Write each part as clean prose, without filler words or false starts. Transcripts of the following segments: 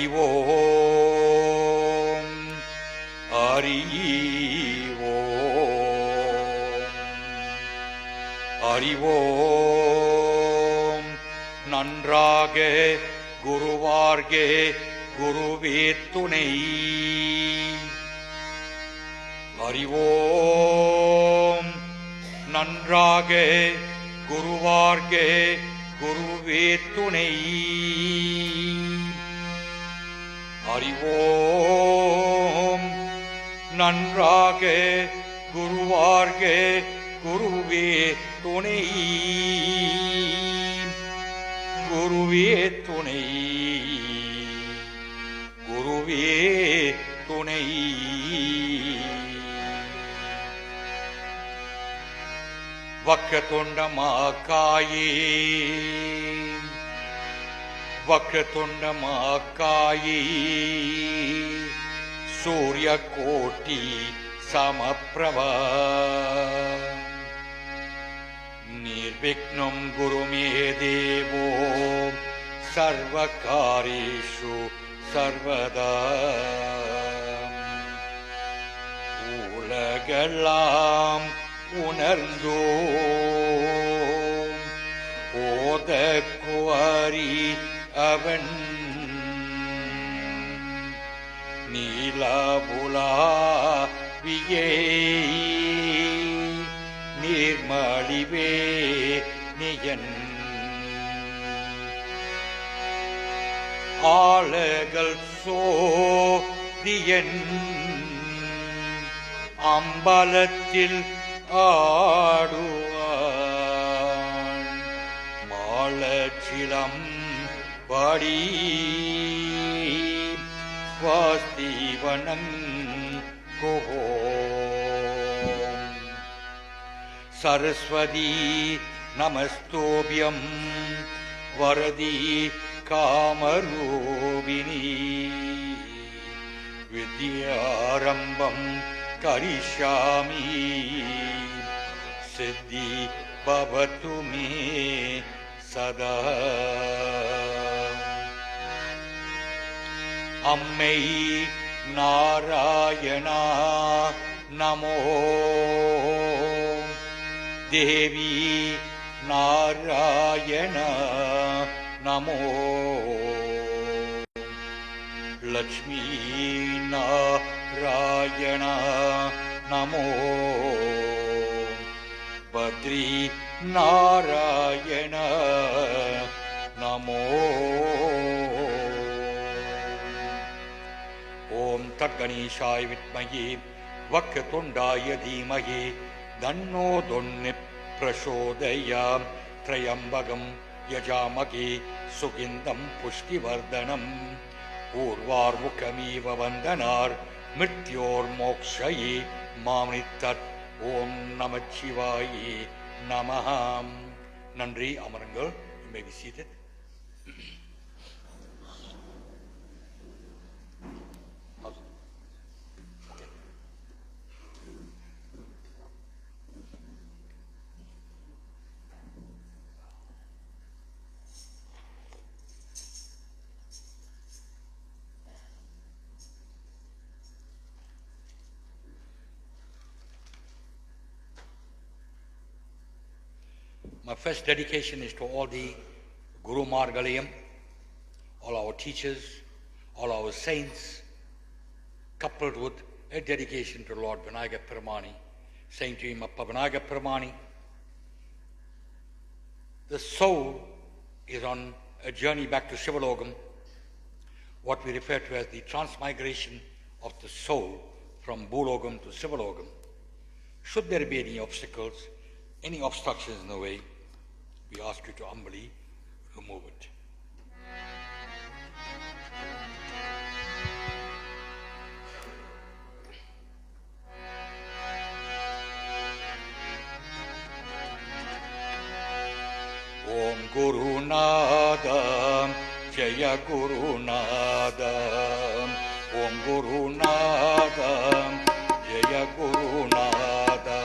அறிவோம் அறிவோம் அறிவோம் நன்றாக குருவார்கே குருவே துணை. அறிவோம் நன்றாக குருவார்கே குருவே துணை. அறிவோம் நன்றாக குருவார்கே குருவே துணை. குருவே துணை குருவே துணை. வக்ரதுண்டமாக்காயே வக்ரதுண்டமாக்காயே சூரியகோட்டி சமப்ரபா. நிர்விக்னம் குருமே தேவோ சர்வகாரேஷு சர்வதா. உலகெல்லாம் உணர்ந்தோ ஓதக்குவாரி அவன். நீலபுலாவியே நீர்மழிவே நியன். ஆலகள் சோதியன் அம்பலத்தில் ஆடுவான். மாலச்சிலம் படி வாஸ்தீவனம் கோம். சரஸ்வதி நமஸ்தோபியம் வரதி காமரூபிணி. வித்யாரம்பம் கரிஷ்யாமி சித்தி பவது மே சதா. அம்மை நாராயணா நமோ. தேவி நாராயண நமோ. லக்ஷ்மீ நாராயண நமோ. பத்ரி நாராயண நமோ. ஓம் தத்கணேஷாய வித்மஹே வக்ரதுண்டாய தீமஹி தன்னோ தொன்னி பிரசோதயாத். த்ரயம்பகம் யஜாமகே சுகிந்தம் புஷ்டிவர்தனம். ஊர்வார்முகமீவ வந்தனார் மிருத்யோர்மோக்ஷயே மாம்னித்தத். ஓம் நமச்சிவாயே நமஹாம். நன்றி. அமருங்கள். You may be seated. My first dedication is to all the Guru Margalayam, all our teachers, all our saints, coupled with a dedication to Lord Vinayaka Peramani, saying to him, Appa Vinayaka Peramani, the soul is on a journey back to Sivalogam, what we refer to as the transmigration of the soul from Bhulogam to Sivalogam. Should there be any obstacles, any obstructions in the way, we ask you to humbly remove it. Om Guru Nada Jaya Guru Nada. Om Guru Nada Jaya Guru Nada.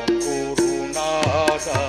Om Guru Nada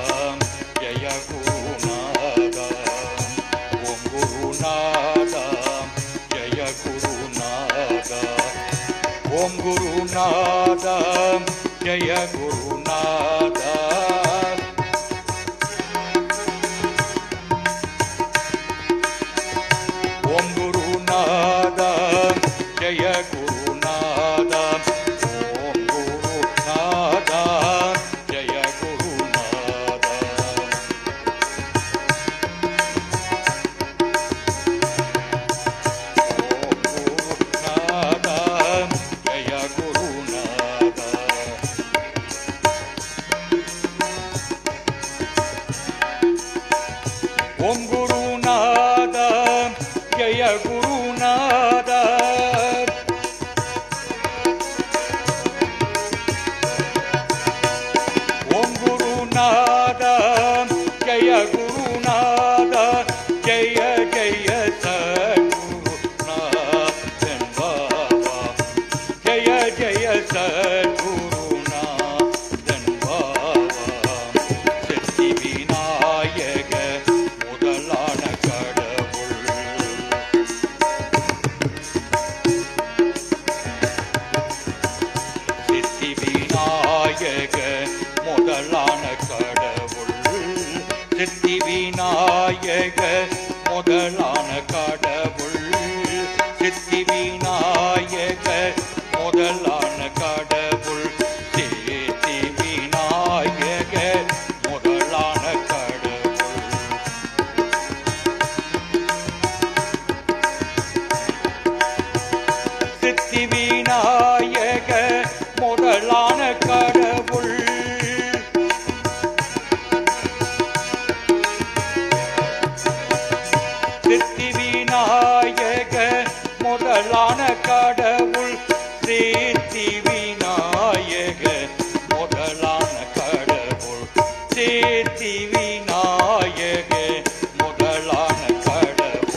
சித்தி விநாயக முதலான கடவுள் சித்தி விநாயக முதலான கடவுள் சித்தி விநாயக முதலான கடவுள் சித்தி விநாயக முதலான கடவுள் சித்தி விநாயக முதலான கடவுள் சித்தி விநாயக முதலான கடவுள் சித்தி விநாயக முதலான கடவுள்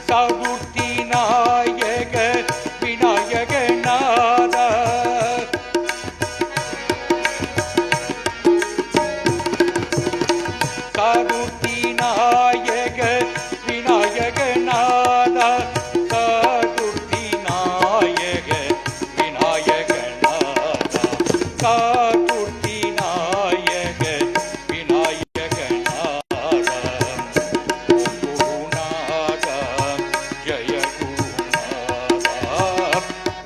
சாதுர்த்தி நாயக விநாயக நாதா சாதுர்த்தி நாயக விநாயக நாதா சாதுர்த்தி நாயக விநாயக நாதா சாதுர்த்தி நாயக விநாயக நாதா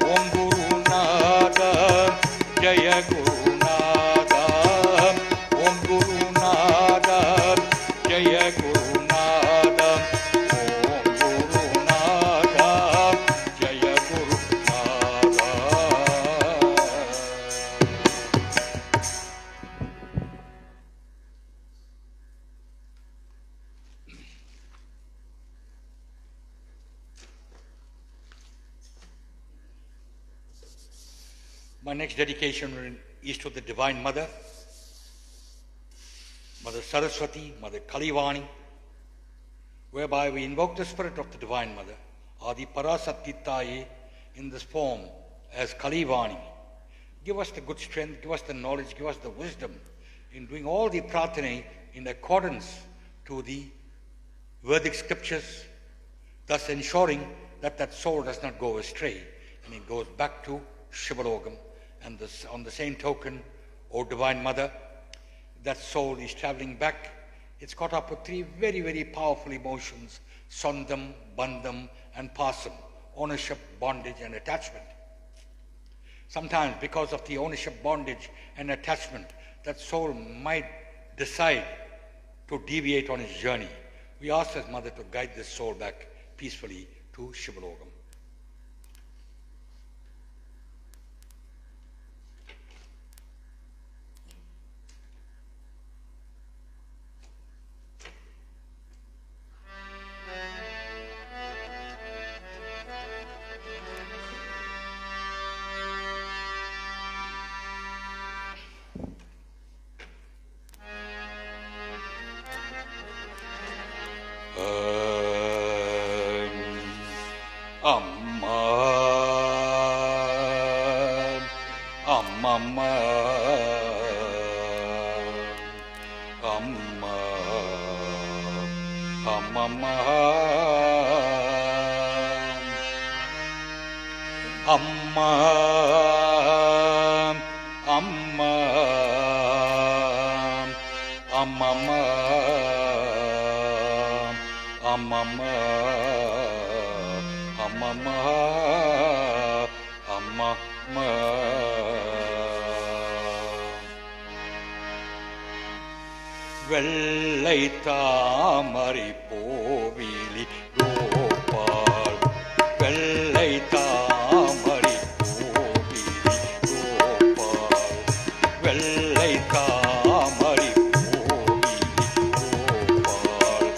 ஓம் குருநாதா ஜய குருநாதா ஓம் குருநாதா ஜய குருநாதா ஓம் குருநாதா ஜய குருநாதா. My next dedication is to the Divine Mother, Mother Saraswati, Mother Kalivani, whereby we invoke the spirit of the Divine Mother, Adi Parasati Taye, in this form as Kalivani. Give us the good strength, give us the knowledge, give us the wisdom in doing all the prarthana in accordance to the Vedic scriptures, thus ensuring that that soul does not go astray and it goes back to Shivalogam. And this, on the same token, O Divine Mother, that soul is traveling back. It's caught up with three very, very powerful emotions: Sondam, Bandham, and Pasam, ownership, bondage, and attachment. Sometimes, because of the ownership, bondage, and attachment, that soul might decide to deviate on its journey. We ask as Mother to guide this soul back peacefully to Shivalogam. வெள்ளை தாமரை போவிலி கோபால் வெள்ளை தாமரை போவிலி கோபால் வெள்ளை தாமரை போவிலி கோபால்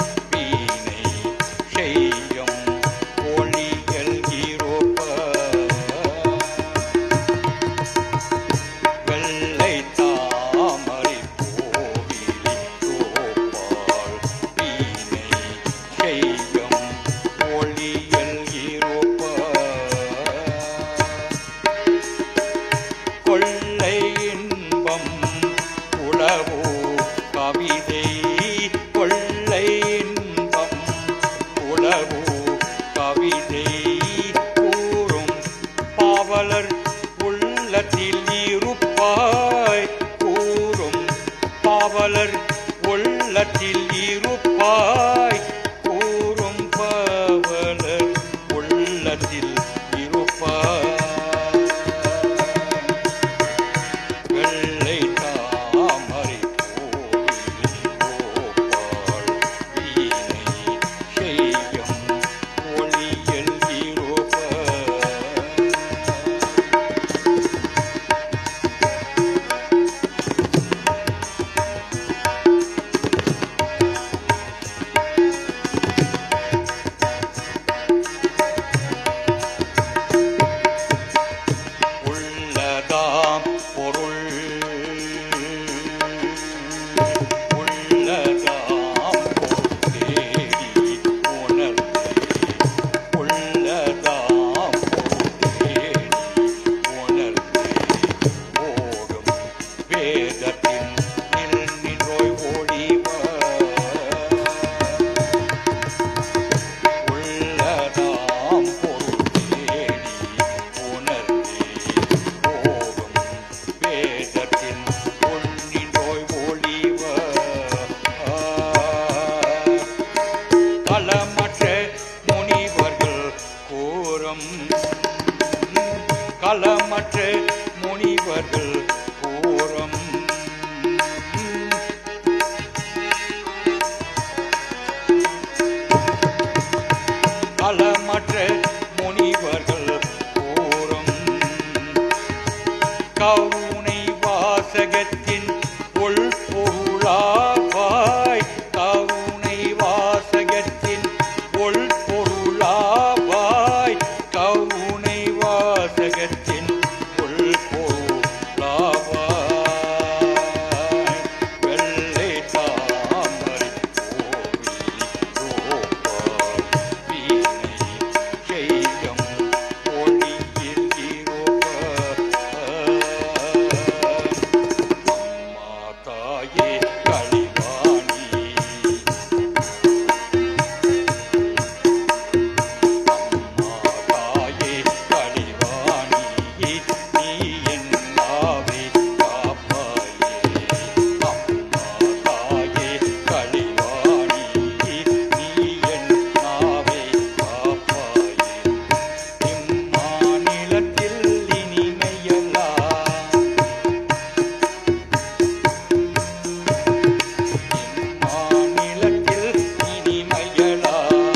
களமற்ற முனிவர்கள் கூறும் களமற்ற முனிவர்கள் கூறும் கருணை வாசகத்தின் உள்பொருளாவாய் கருணை வாசகத்தின் உள்பொருளாவாய் கருணை வாசகத்தின் உள்பொருளாவாய் வெள்ளை தாமரை கோவில் வீணை செய்யும் ஒளியில் அம்மா தாயே களிவாணி அம்மா தாயே களிவாணி நீ என் நாவை காப்பாயே அம்மா தாயே களிவாணி நீ என் நாவை காப்பாயே இம்மாநிலத்தில் இனிமையெல்லாம் இம்மாநிலத்தில் இனிமையெல்லாம்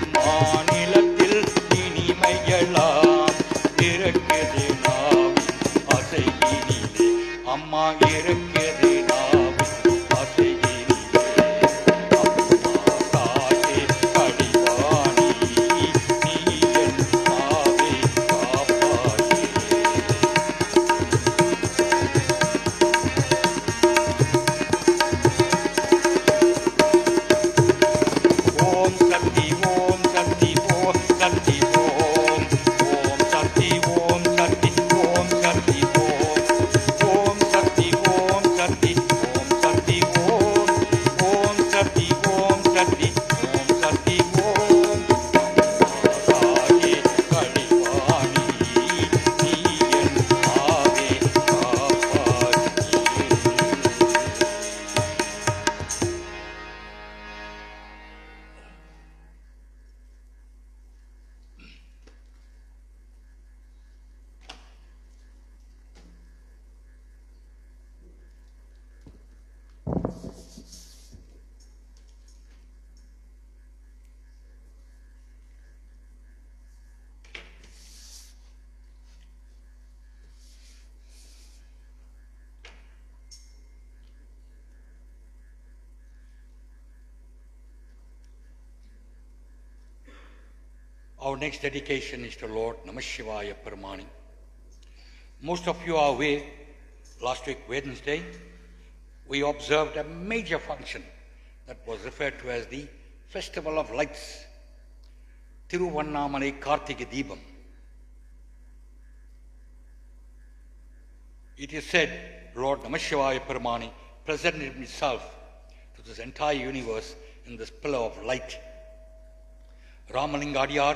இம்மாநிலத்தில் இனிமையெல்லாம் இருக்குது நாவின் அசையினிலே அம்மா இருக்குது நாவின் அசையினிலே அம்மா தாயே களிவாணி நீ என் நாவை காப்பாயே ஓம் சக்தி ஓம் சக்தி ஓம் சக்தி ஓம் ஓம் சக்தி ஓம் சக்தி ஓம் சக்தி ஓம் ஓம் சக்தி ஓம் சக்தி ஓம் சக்தி ஓம் ஓம் சக்தி ஓம் சக்தி ஓம் சக்தி ஓம் தாயே களிவாணி நீ என் நாவை காப்பாயே Our next dedication is to Lord Namashivaya Paramani. Most of you are aware, last week Wednesday, we observed a major function that was referred to as the Festival of Lights, Tiruvannamalai Kartika Deepam. It is said Lord Namashivaya Paramani presented himself to this entire universe in this pillar of light. Ramalinga Adiyar,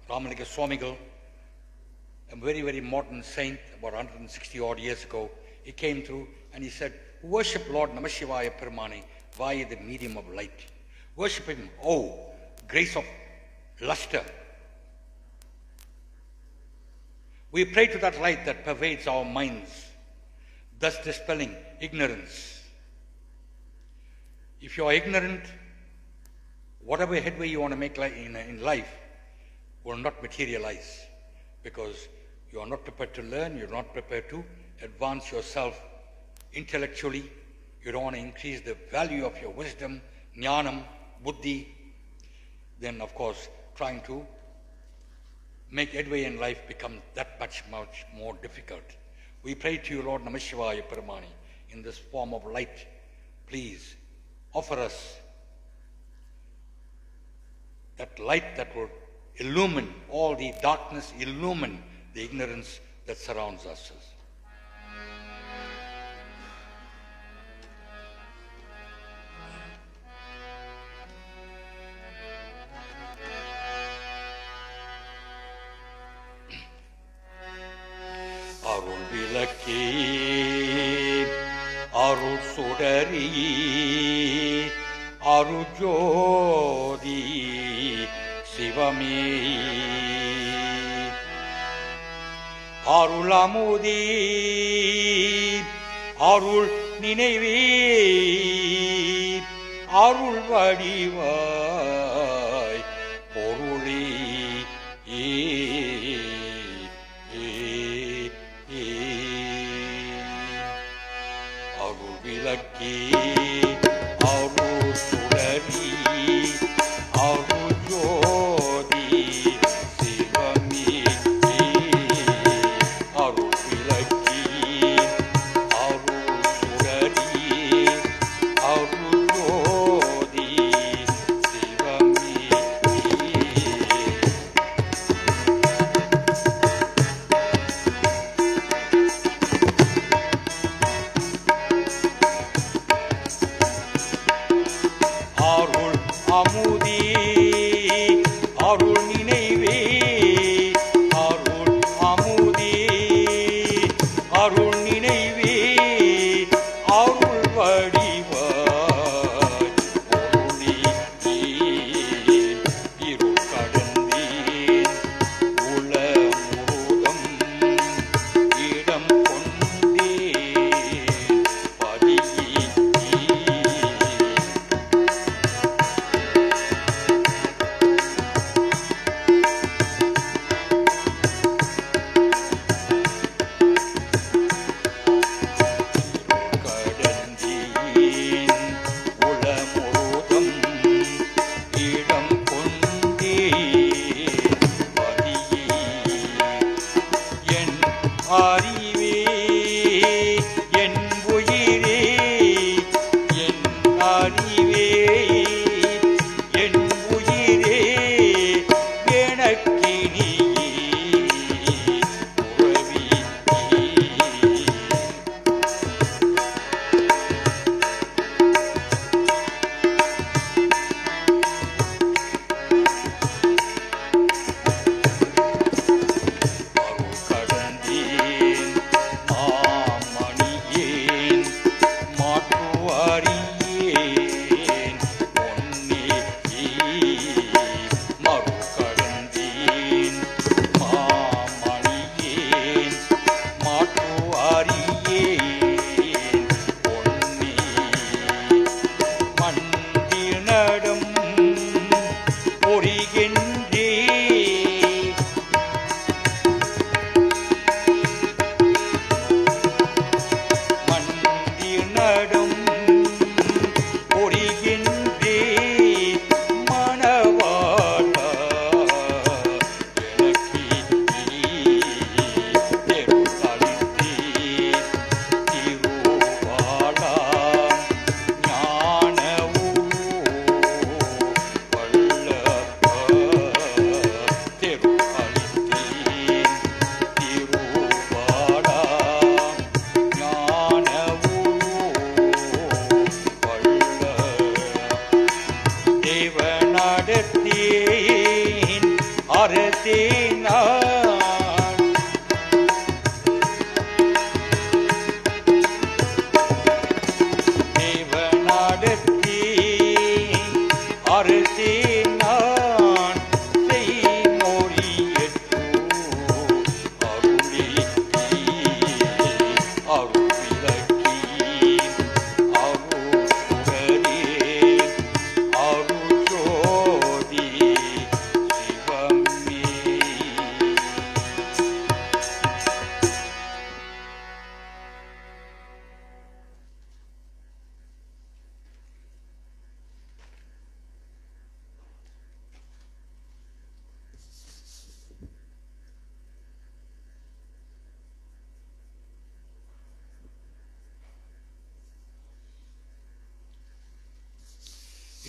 Ramalinga Swamigal, a very, very modern saint, about 160 odd years ago, he came through and he said, worship Lord Namashivaya Paramani via the medium of light. Worship him, oh, grace of luster. We pray to that light that pervades our minds, thus dispelling ignorance. If you are ignorant, whatever headway you want to make in life will not materialize because you are not prepared to learn, you're not prepared to advance yourself intellectually, you don't want to increase the value of your wisdom, jnanam, buddhi, then of course trying to make headway in life becomes that much more difficult. We pray to you, Lord Namashivaya Paramani, in this form of light. Please offer us that light that will illumine all the darkness, illumine the ignorance that surrounds us. அருள் விளக்கே அருள் சுடரி அருஜோதி சிவமே. அருள் அமுதே அருள் நினைவே அருள் வடிவாய் பொருளே அருள் விளக்கே அருள் சுடரி அருள் ஜோதி சிவமே. அருள் விளக்கே அருள் சுடரி அருள் ஜோதி சிவமே. அருள் அமுதே அருள் நினைவே அருள் அமுதே அருள் நினைவே அருள் வடிவாய் பொருளே இருள் கடந்தேன் உள முருகம் இடம் கொண்டேன் பதியே. கடந்தேன் உளமுருகம் இடம் கொண்டேன் பதியே. என் அறிவே என் உயிரே என் அறிவே என் உயிரே எனக்கினியே உறவே. அருள் கடந்தேன் மாமணியேன் மாற்றுவாரியேன் பொன்னே. மறு கடந்தேன் மாமணியேன் மாற்றுவாரியேன் பொன்னே. மண்டினடம் பொறிகின்றே மண்டினடம் பொறிகின்றே மணவாளா எனக்கே தெருக்களித்தே திருவாளா ஞான வல்லப்ப தெருக்களித்தேன் திருவாளா ஞான வல்ல தேவனாடத்தேன் அரசே நான் தேவனாடத்தேன் அரசே நான் செய்மொழியற்று அருளே அருள் விளக்கே அருள் சுடரே அருள் ஜோதி சிவமே.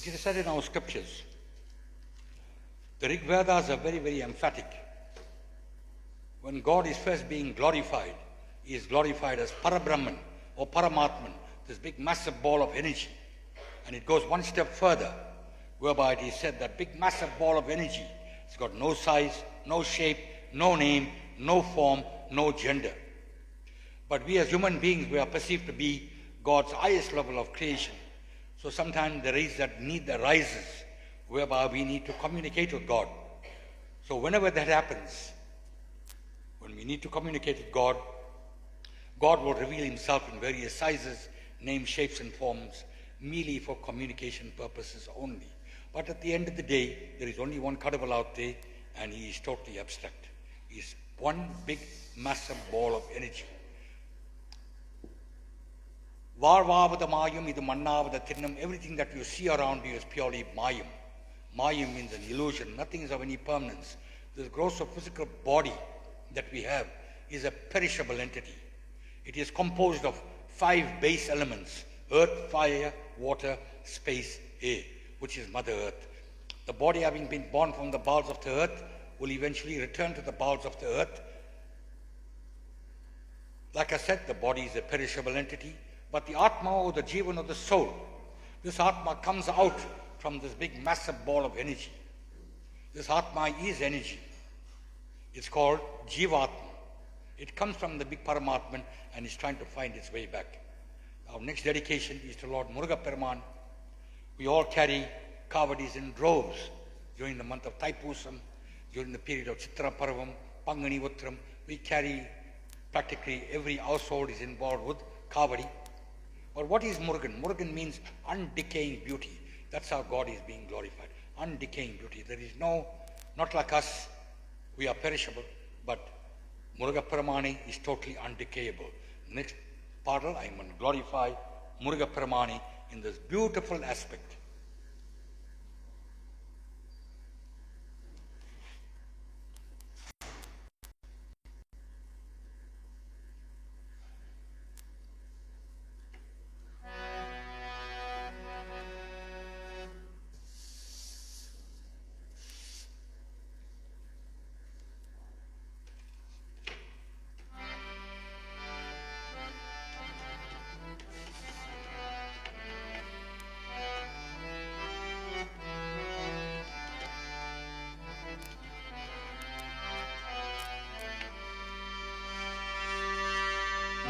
It is said in our scriptures, the Rig Vedas are very, very emphatic. When God is first being glorified, He is glorified as Parabrahman or Paramatman, this big massive ball of energy. And it goes one step further, whereby it is said that big massive ball of energy, it's got no size, no shape, no name, no form, no gender. But we as human beings, we are perceived to be God's highest level of creation. So sometimes there is that need that arises, whereby we need to communicate with God. So whenever that happens, when we need to communicate with God, God will reveal himself in various sizes, names, shapes and forms, merely for communication purposes only. But at the end of the day, there is only one Kadavul out there, and he is totally abstract. He is one big, massive ball of energy. Varvavada mayam, idu mannavada thinnam, everything that you see around you is purely mayam. Mayam means an illusion, nothing is of any permanence. This gross physical body that we have is a perishable entity. It is composed of 5 base elements: earth, fire, water, space, air, which is Mother Earth. The body, having been born from the bowels of the earth, will eventually return to the bowels of the earth. Like I said, the body is a perishable entity, but the Atma, or the Jivan, or the soul, this Atma comes out from this big massive ball of energy. This Atma is energy. It's called Jivatma. It comes from the big Paramatman and is trying to find its way back. Our next dedication is to Lord Muruga Peruman. We all carry Kavadis in droves during the month of Thaipusam, during the period of Chitra Parvam, Pangani Uttram. We carry, practically every household is involved with Kavadi. But what is Murugan? Murugan means undecaying beauty. That's how God is being glorified. Undecaying beauty. There is no, not like us, we are perishable, but Muruga Peramani is totally undecayable. Next parallel, I am going to glorify Muruga Peramani in this beautiful aspect.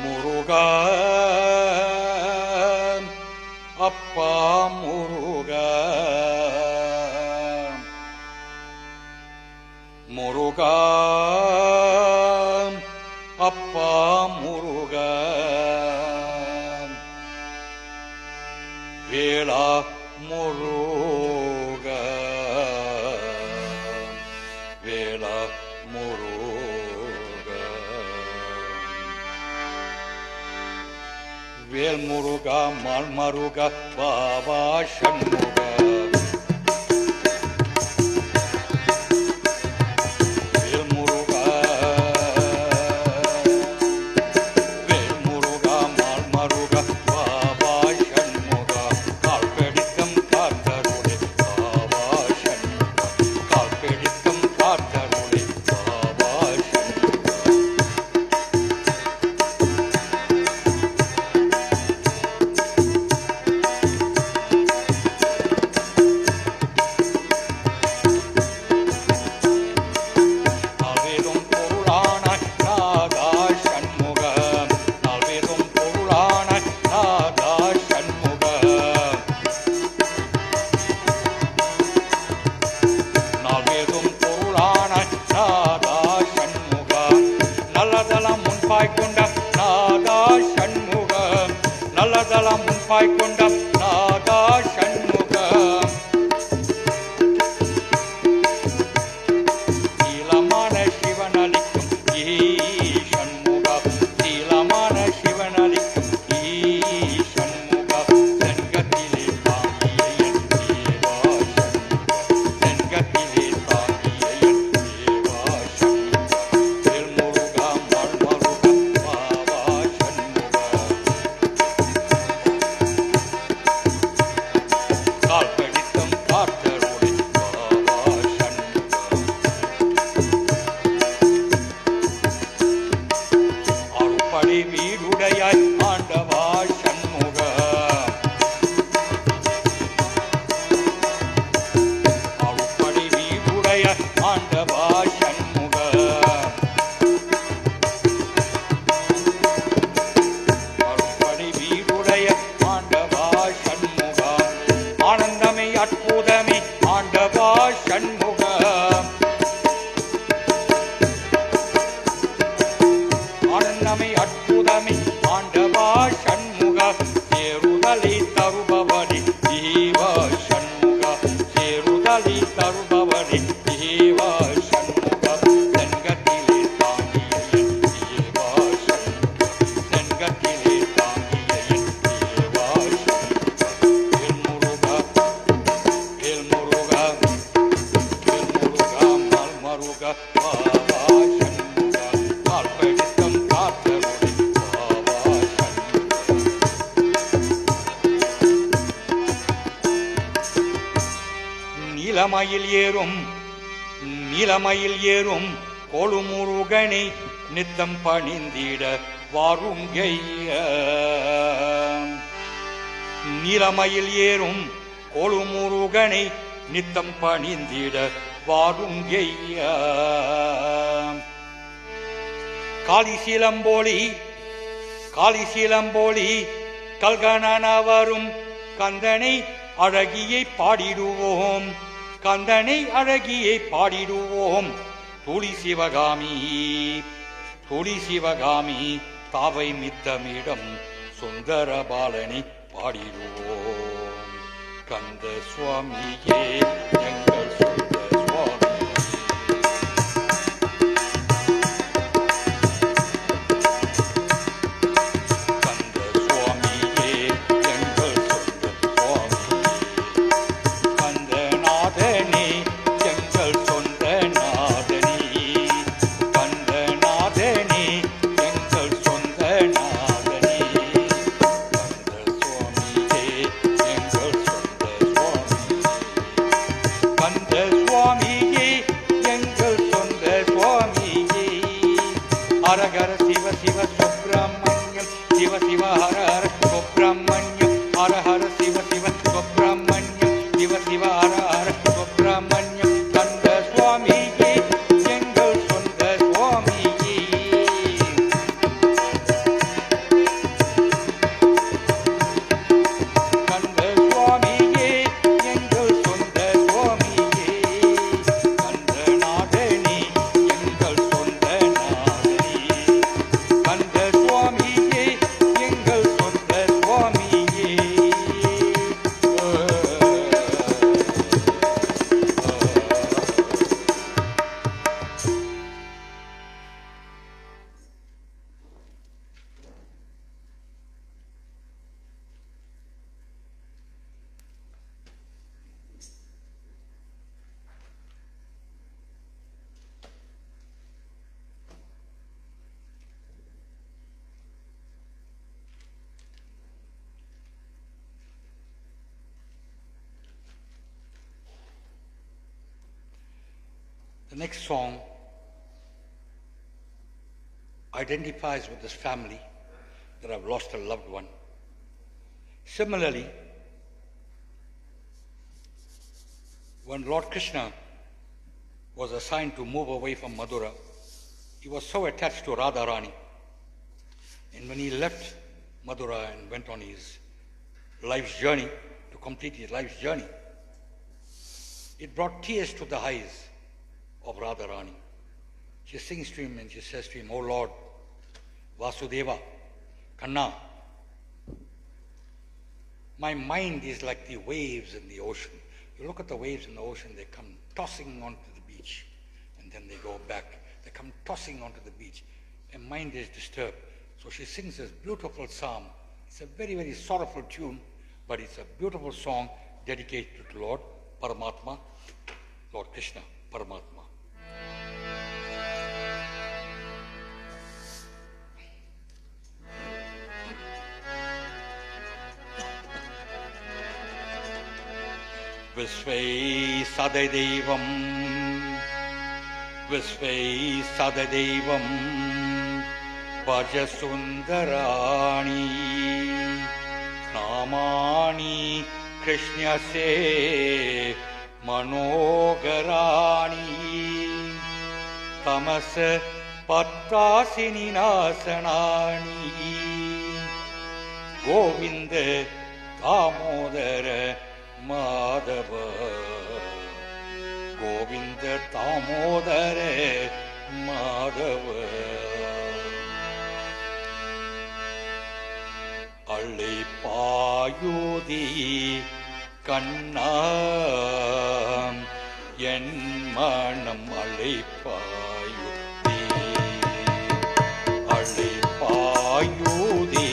Muruga, Appa Muruga, Muruga, Appa Muruga, Vela Muruga, Vela Muruga. Vel Muruga, Mal Maruga, Baba Shanmuga. Vel Muruga, Vel Muruga, Mal Maruga, Baba Shanmuga. Kalpeditham Kartharule, Baba Shanmuga. Kalpeditham Kartharule, Baba Shanmuga. Paikunda Naga Shanmuga Silamana Shivanalikum Ee Shanmuga Silamana Shivanalikum Ee Shanmuga Sengatile Tamiyayan Deva Shanmuga Sengatile Tamiyayan Deva Shanmuga Vel Muruga Mal Maruga Baba Shanmuga Kalpedi நீலமயில் ஏறும் கொழுமுருகனை நித்தம் பணிந்திட வாருங்கைய. நீலமயில் ஏறும் கொழுமுருகனை நித்தம் பணிந்திட வாருங்கைய. காளிசீலம்போலி கல்கணன வரும் கந்தனை அழகியை பாடிடுவோம், கந்தனை அழகியை பாடிடுவோம். துளி சிவகாமி தாவை மித்தமிடம் சுந்தர பாலனை பாடிடுவோம். கந்த சுவாமியே எங்கள் சொந்த சுவாமி. ஹரஹர சிவ சிவ சுப்ரமணியம், சிவ சிவ ஹர ஹர சுப்ரமணியம், ஹர ஹர சிவ சிவ சுப்ரமணியம், சிவ சிவ ஹர ஹர சுப்ரமணியம். கந்த சுவாமியே எங்கள் சொந்த சுவாமியே. கந்த சுவாமியே எங்கள் சொந்த சுவாமியே. கந்தநாதனே எங்கள் சொந்த நாதனே. கந்த சுவாமியே எங்கள் சொந்த சுவாமியே. The next song identifies with this family that have lost a loved one. Similarly, when Lord Krishna was assigned to move away from Madura, he was so attached to Radharani. And when he left Madura and went on his life's journey, to complete his life's journey, it brought tears to the eyes of Radharani. She sings to him and she says to him, "Oh Lord, Vasudeva, Kanna, my mind is like the waves in the ocean." You look at the waves in the ocean, they come tossing onto the beach and then they go back. They come tossing onto the beach. My mind is disturbed. So she sings this beautiful psalm. It's a very, very sorrowful tune, but it's a beautiful song dedicated to Lord Paramatma, Lord Krishna, Paramatma. Visvai Sadadevam Bhaja Sundarani Namani Krishnase Manogarani Tamasa Pattasini Nasanani Govinda Damodara Madhava Govinda Damodara Madhava Alipayudi Kanna En Manam Alipayudi Alipayudi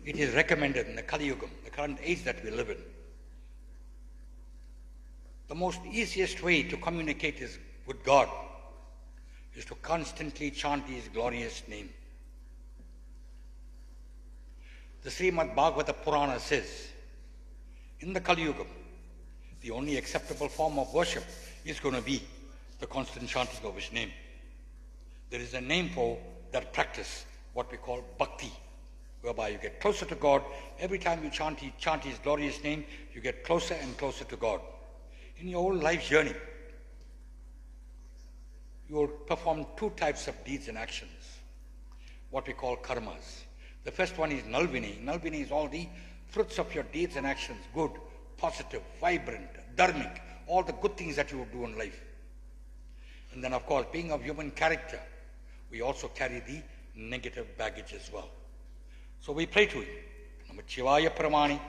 it is recommended in the Kali Yuga, the current age that we live in. The most easiest way to communicate with God is to constantly chant His glorious name. The Srimad Bhagavata Purana says, in the Kali Yuga, the only acceptable form of worship is going to be the constant chanting of His name. There is a name for that practice, what we call bhakti, whereby you get closer to God. Every time you chant His glorious name, you get closer and closer to God. In your whole life journey, you will perform two types of deeds and actions, what we call karmas. The first one is nalvini. Nalvini is all the fruits of your deeds and actions, good, positive, vibrant, dharmic, all the good things that you would do in life. And then, of course, being of human character, we also carry the negative baggage as well. So we pray to Him. Namah Pramani.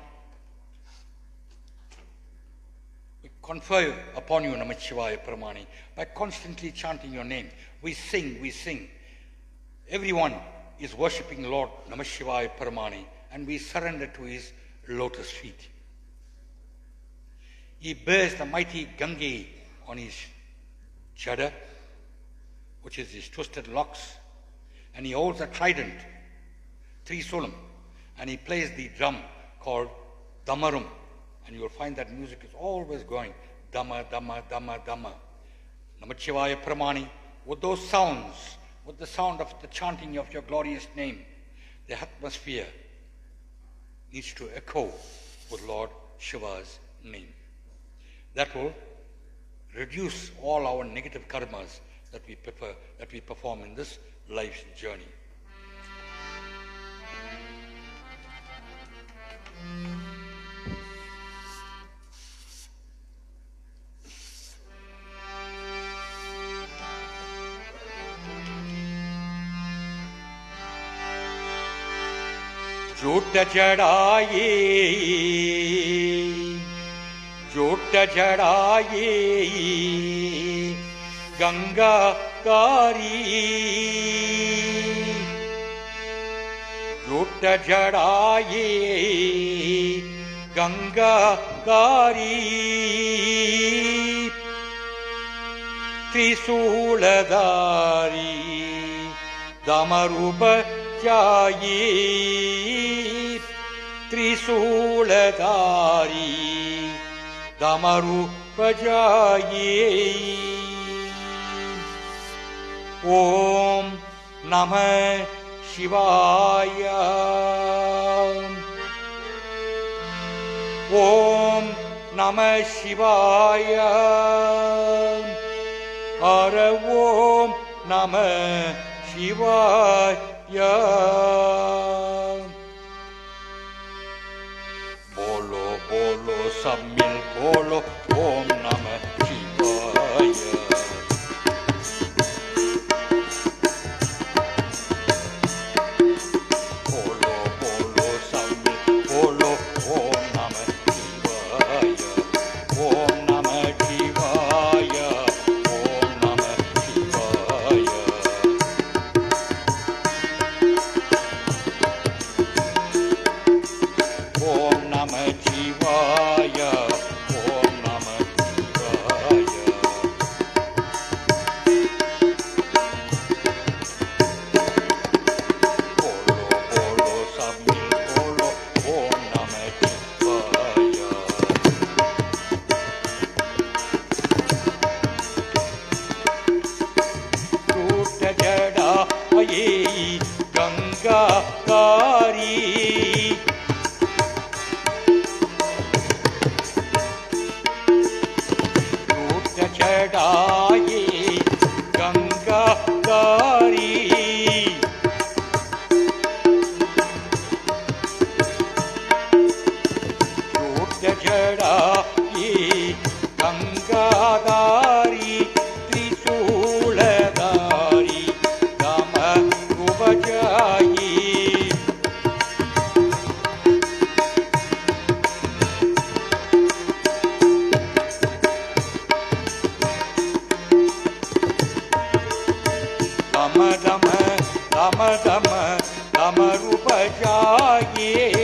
We confer upon you Namah Shivaya Pramani by constantly chanting your name. We sing. Everyone is worshipping the Lord Namah Shivaya Pramani, and we surrender to His lotus feet. He bears the mighty Gange on His chada, which is His twisted locks, and He holds a trident, Trisulam, and He plays the drum called Damarum, and you will find that music is always going Dama, Dama, Dama, Dama. Namah Shivaya Pramani, with those sounds, with the sound of the chanting of your glorious name, the atmosphere needs to echo with Lord Shiva's name. That will reduce all our negative karmas that we perform in this life's journey. झूठ जड़ाए गंगा कारी, झूठ जड़ाए गंगा कारी, त्रिशूलधारी दमरूप जाये, त्रिशूलधारी दमरूप जाये। ओम नमः शिवाय, ओम नमः शिवाय, हर ओम नमः शिवाय। बोलो बोलो सब मिल बोलो ओम नमः शिवाय। बोलो बोलो सब मिल बोलो ओम नमः शिवाय, ओम नमः शिवाय, ओम नमः शिवाय। ओम नमः शिवाय, ओम नमः शिवाय। बोलो बोलो सब मिल बोलो ओम नमः शिवाय। झूठ जड़ाए गंगा कारी, चढ़ाए गंगा कारी, झूठ चढ़ाए गंगाधारी, त्रिशूलधारी दमरूप जाये। दम दम दम दम दमरूप जाये,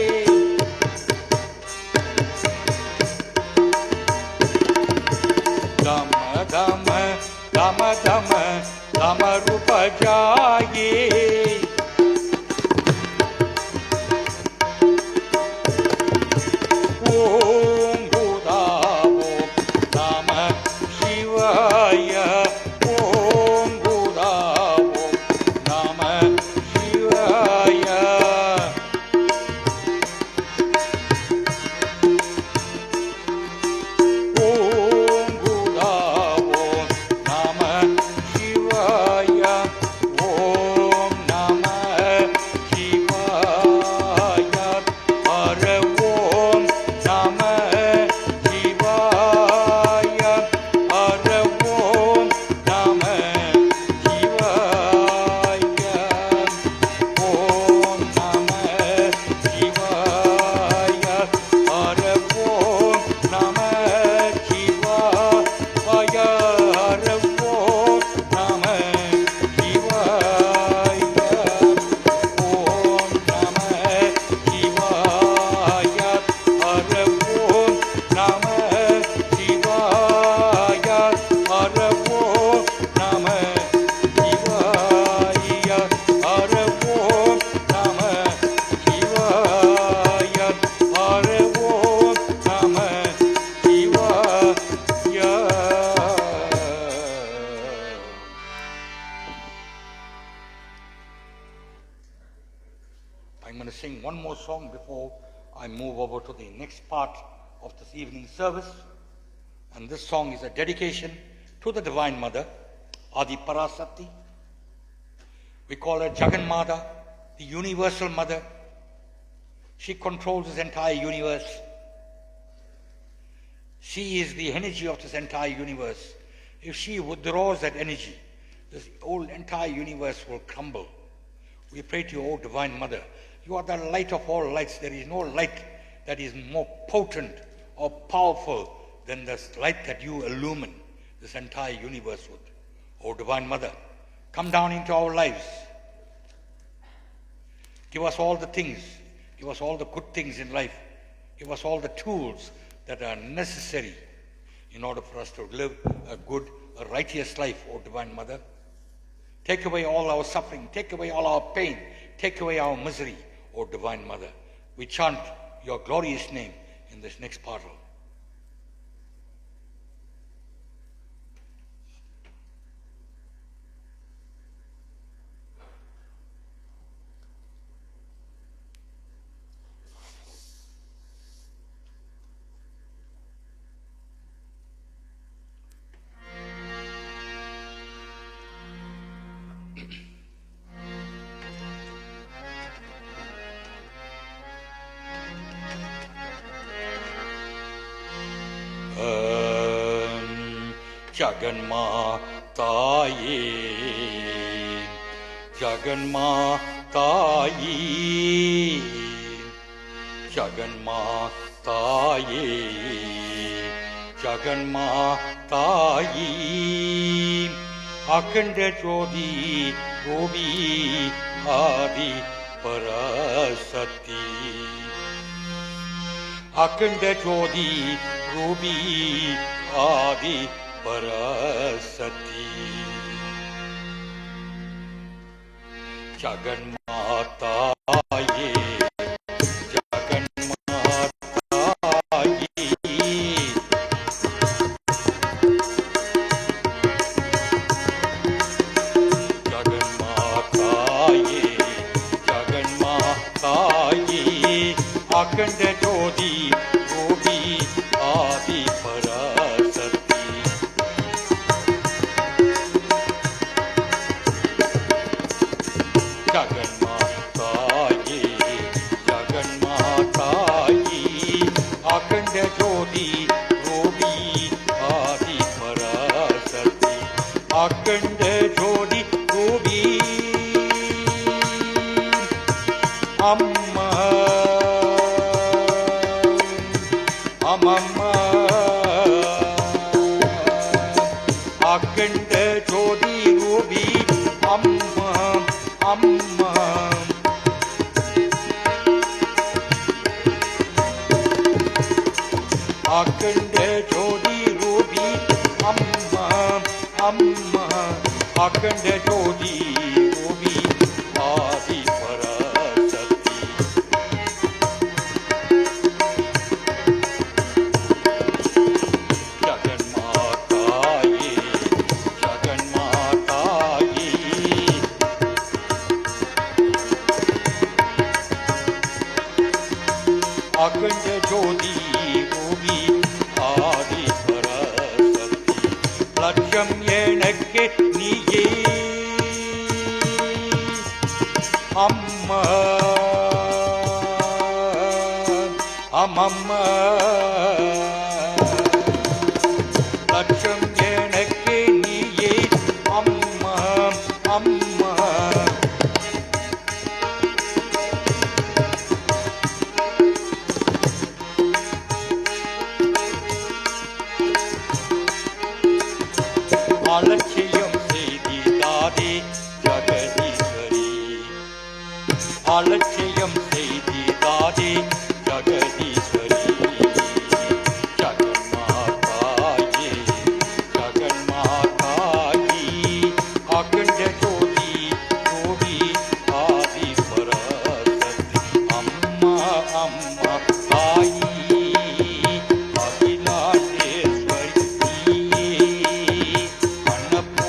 move over to the next part of this evening service. And this song is a dedication to the Divine Mother, Adi Parasati. We call her Jagannatha, the Universal Mother. She controls this entire universe. She is the energy of this entire universe. If she withdraws that energy, this whole entire universe will crumble. We pray to you, O Divine Mother. You are the light of all lights. There is no light that is more potent or powerful than the light that you illumine this entire universe with. O Divine Mother, come down into our lives. Give us all the things. Give us all the good things in life. Give us all the tools that are necessary in order for us to live a good, a righteous life, O Divine Mother. Take away all our suffering. Take away all our pain. Take away our misery, O Divine Mother. We chant your glorious name in this next part. Jaganmataye, Jaganmataye, Jaganmataye, Jaganmataye, Akhanda Jyoti Gopi Adi Parasati, Akhanda Jyoti Gopi Adi Parasati, Jaganmataye, Jaganmataye, Jaganmataye, Jaganmataye, Akhanda Jyoti Gopi Adi Parasati, Jaganmataye, Jaganmataye, Akhanda Jyoti Gopi Adi Parasati, Akhanda Jyoti Gopi Amma Amma Akhanda Jyoti Gopi Amma Amma Akhanda Jyoti Gopi Amma Amma Akhanda Jyoti Gopi Adi Parasati, Jaganmataye, Jaganmataye, Akhanda Jyoti Gopi Adi Parasati, Laksham Yenakke Niye Amma Amma Laksham Yenakke Niye Amma Amma Alakshayam Seididade Jagadishwari, Alakshayam Seididade Jagadishwari, Jaganmataye, Jaganmataye, Akhanda Jyoti Gopi Adi Parasati, Amma Amma Tayi, Akhileshwari, Annapurna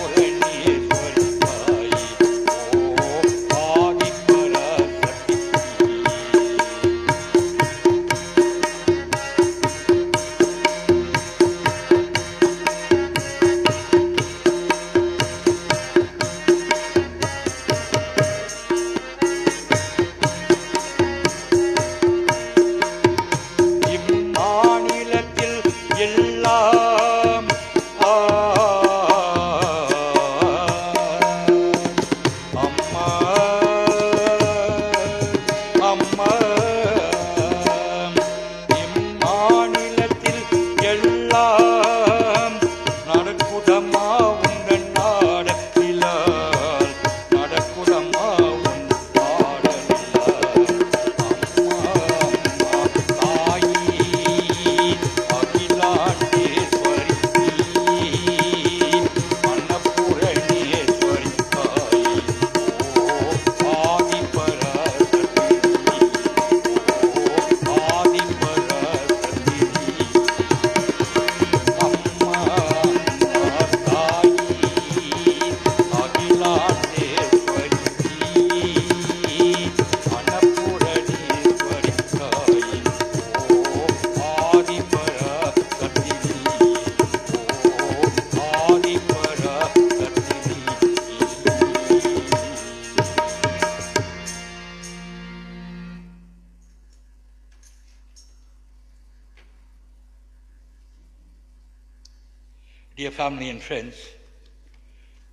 Dear family and friends,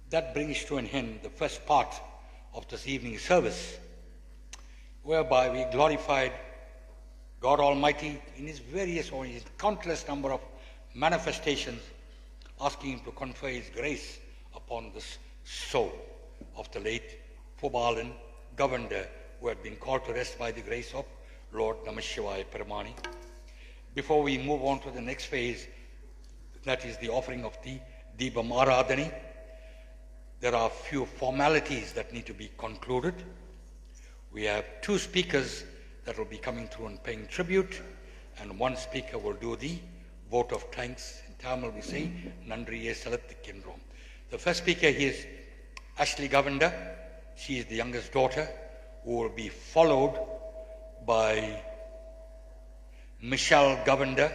that brings to an end the first part of this evening's service, whereby we glorified God Almighty in His various or His countless number of manifestations, asking Him to confer His grace upon this soul of the late Phobalan Governor, who had been called to rest by the grace of Lord Namashivaya Paramani. Before we move on to the next phase, that is the offering of the Deepam Aradhani, there are a few formalities that need to be concluded. We have two speakers that will be coming through and paying tribute, and one speaker will do the vote of thanks. In Tamil we say, Nandriye Salathikkendrom. The first speaker is Ashley Govender. She is the youngest daughter, who will be followed by Michelle Govender,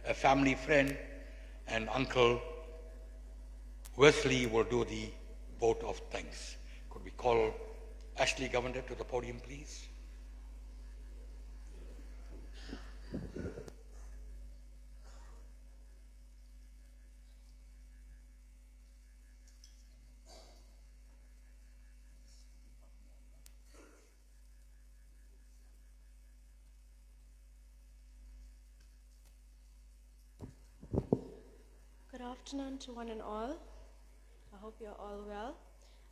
a family friend, and Uncle Wesley will do the vote of thanks. Could we call Ashley Govender to the podium, please? Good afternoon to one and all. I hope you're all well.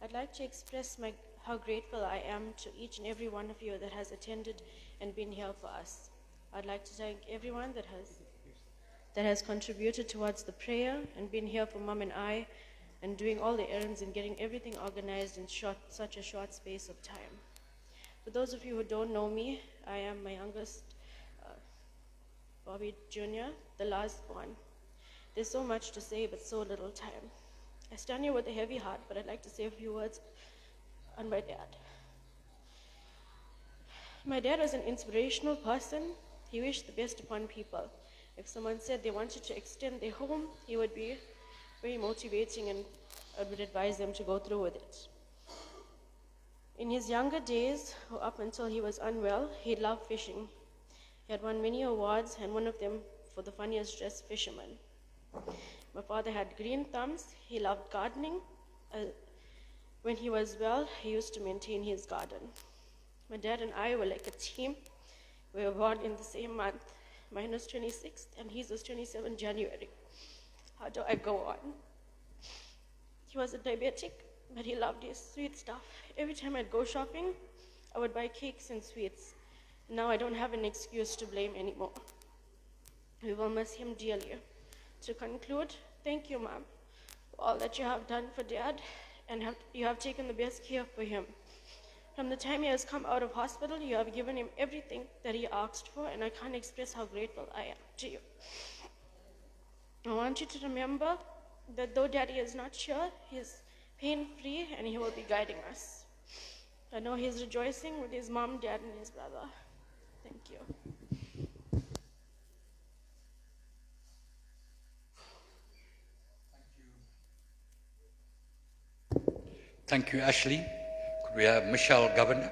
I'd like to express how grateful I am to each and every one of you that has attended and been here for us. I'd like to thank everyone that has contributed towards the prayer and been here for Mom and I, and doing all the errands and getting everything organized in such a short space of time. For those of you who don't know me, I am my youngest Bobby Jr., the last born. There's so much to say, but so little time. I stand here with a heavy heart, but I'd like to say a few words on my dad. My dad was an inspirational person. He wished the best upon people. If someone said they wanted to extend their home, he would be very motivating, and I would advise them to go through with it. In his younger days, or up until he was unwell, he loved fishing. He had won many awards, and one of them for the funniest dressed fisherman. My father had green thumbs. He loved gardening. When he was well, he used to maintain his garden. My dad and I were like a team. We were born in the same month. Mine was 26th and his was 27 January. How do I go on? He was a diabetic, but he loved his sweet stuff. Every time I'd go shopping, I would buy cakes and sweets. Now I don't have an excuse to blame anymore. We will miss him dearly. To conclude, thank you, Mom, for all that you have done for Dad, and you have taken the best care for him. From the time he has come out of hospital, you have given him everything that he asked for, and I can't express how grateful I am to you. I want you to remember that though Daddy is not sure, he is pain-free and he will be guiding us. I know he's rejoicing with his mom, dad, and his brother. Thank you. Thank you, Ashley. Could we have Michelle Governor?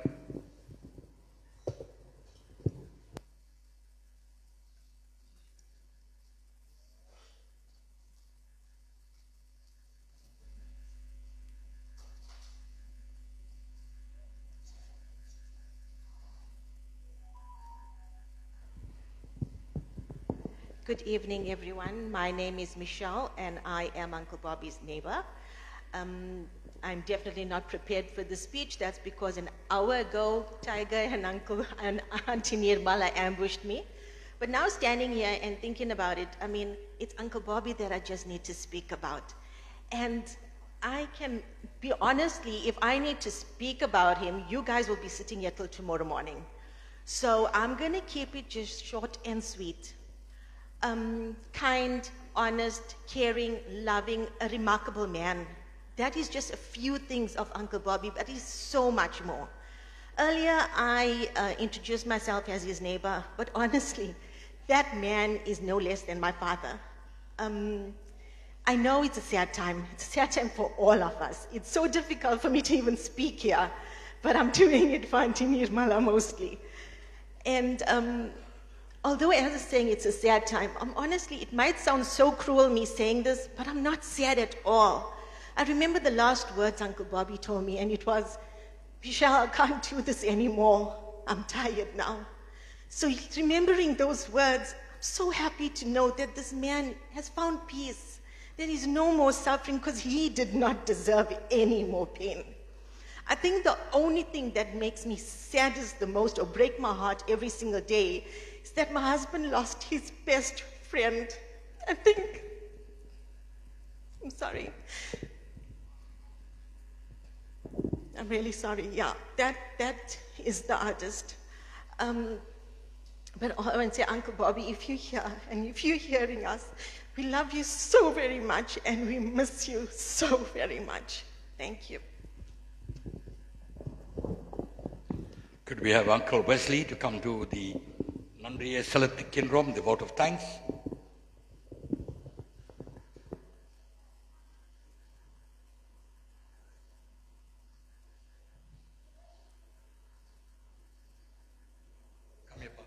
Good evening, everyone. My name is Michelle, and I am Uncle Bobby's neighbor. I'm definitely not prepared for the speech. That's because an hour ago, Tiger and Uncle and Auntie Nirmala ambushed me. But now standing here and thinking about it, I mean, it's Uncle Bobby that I just need to speak about. And I can be honestly, if I need to speak about him, you guys will be sitting here till tomorrow morning. So I'm going to keep it just short and sweet. Kind, honest, caring, loving, a remarkable man. That is just a few things of Uncle Bobby, but he's so much more. Earlier, I introduced myself as his neighbor, but honestly, that man is no less than my father. I know it's a sad time. It's a sad time for all of us. It's so difficult for me to even speak here, but I'm doing it for Auntie Nirmala mostly. And Although, as I was saying, it's a sad time, honestly, it might sound so cruel me saying this, but I'm not sad at all. I remember the last words Uncle Bobby told me, and it was, Michelle, I can't do this anymore. I'm tired now. So remembering those words, I'm so happy to know that this man has found peace. There is no more suffering because he did not deserve any more pain. I think the only thing that makes me saddest the most or break my heart every single day is that my husband lost his best friend. I'm sorry. I'm really sorry. Yeah, that is the hardest. But I want to say, Uncle Bobby, if you're here and if you're hearing us, we love you so very much and we miss you so very much. Thank you. Could we have Uncle Wesley to come to the Nandriya Salat Kinrom, the vote of thanks? Come here, Pa.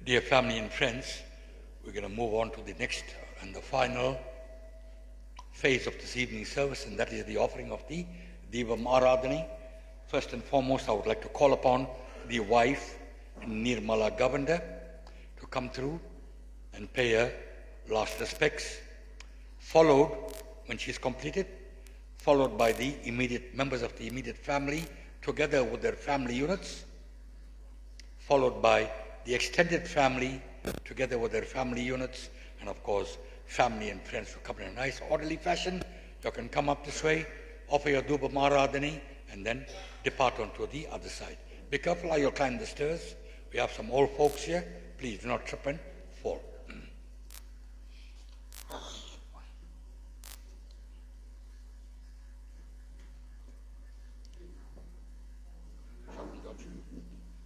Dear family and friends, we're going to move on to the next and the final phase of this evening service, and that is the offering of the Devam Aradhani. First and foremost, I would like to call upon the wife, Nirmala Govender, to come through and pay her last respects, followed, when she's completed, followed by the immediate members of the immediate family, together with their family units, followed by the extended family, together with their family units, and of course, family and friends who come in a nice, orderly fashion. You can come up this way, offer your Dhupam Aradhani, and then depart on to the other side. Be careful how you climb the stairs. We have some old folks here. Please do not trip and fall.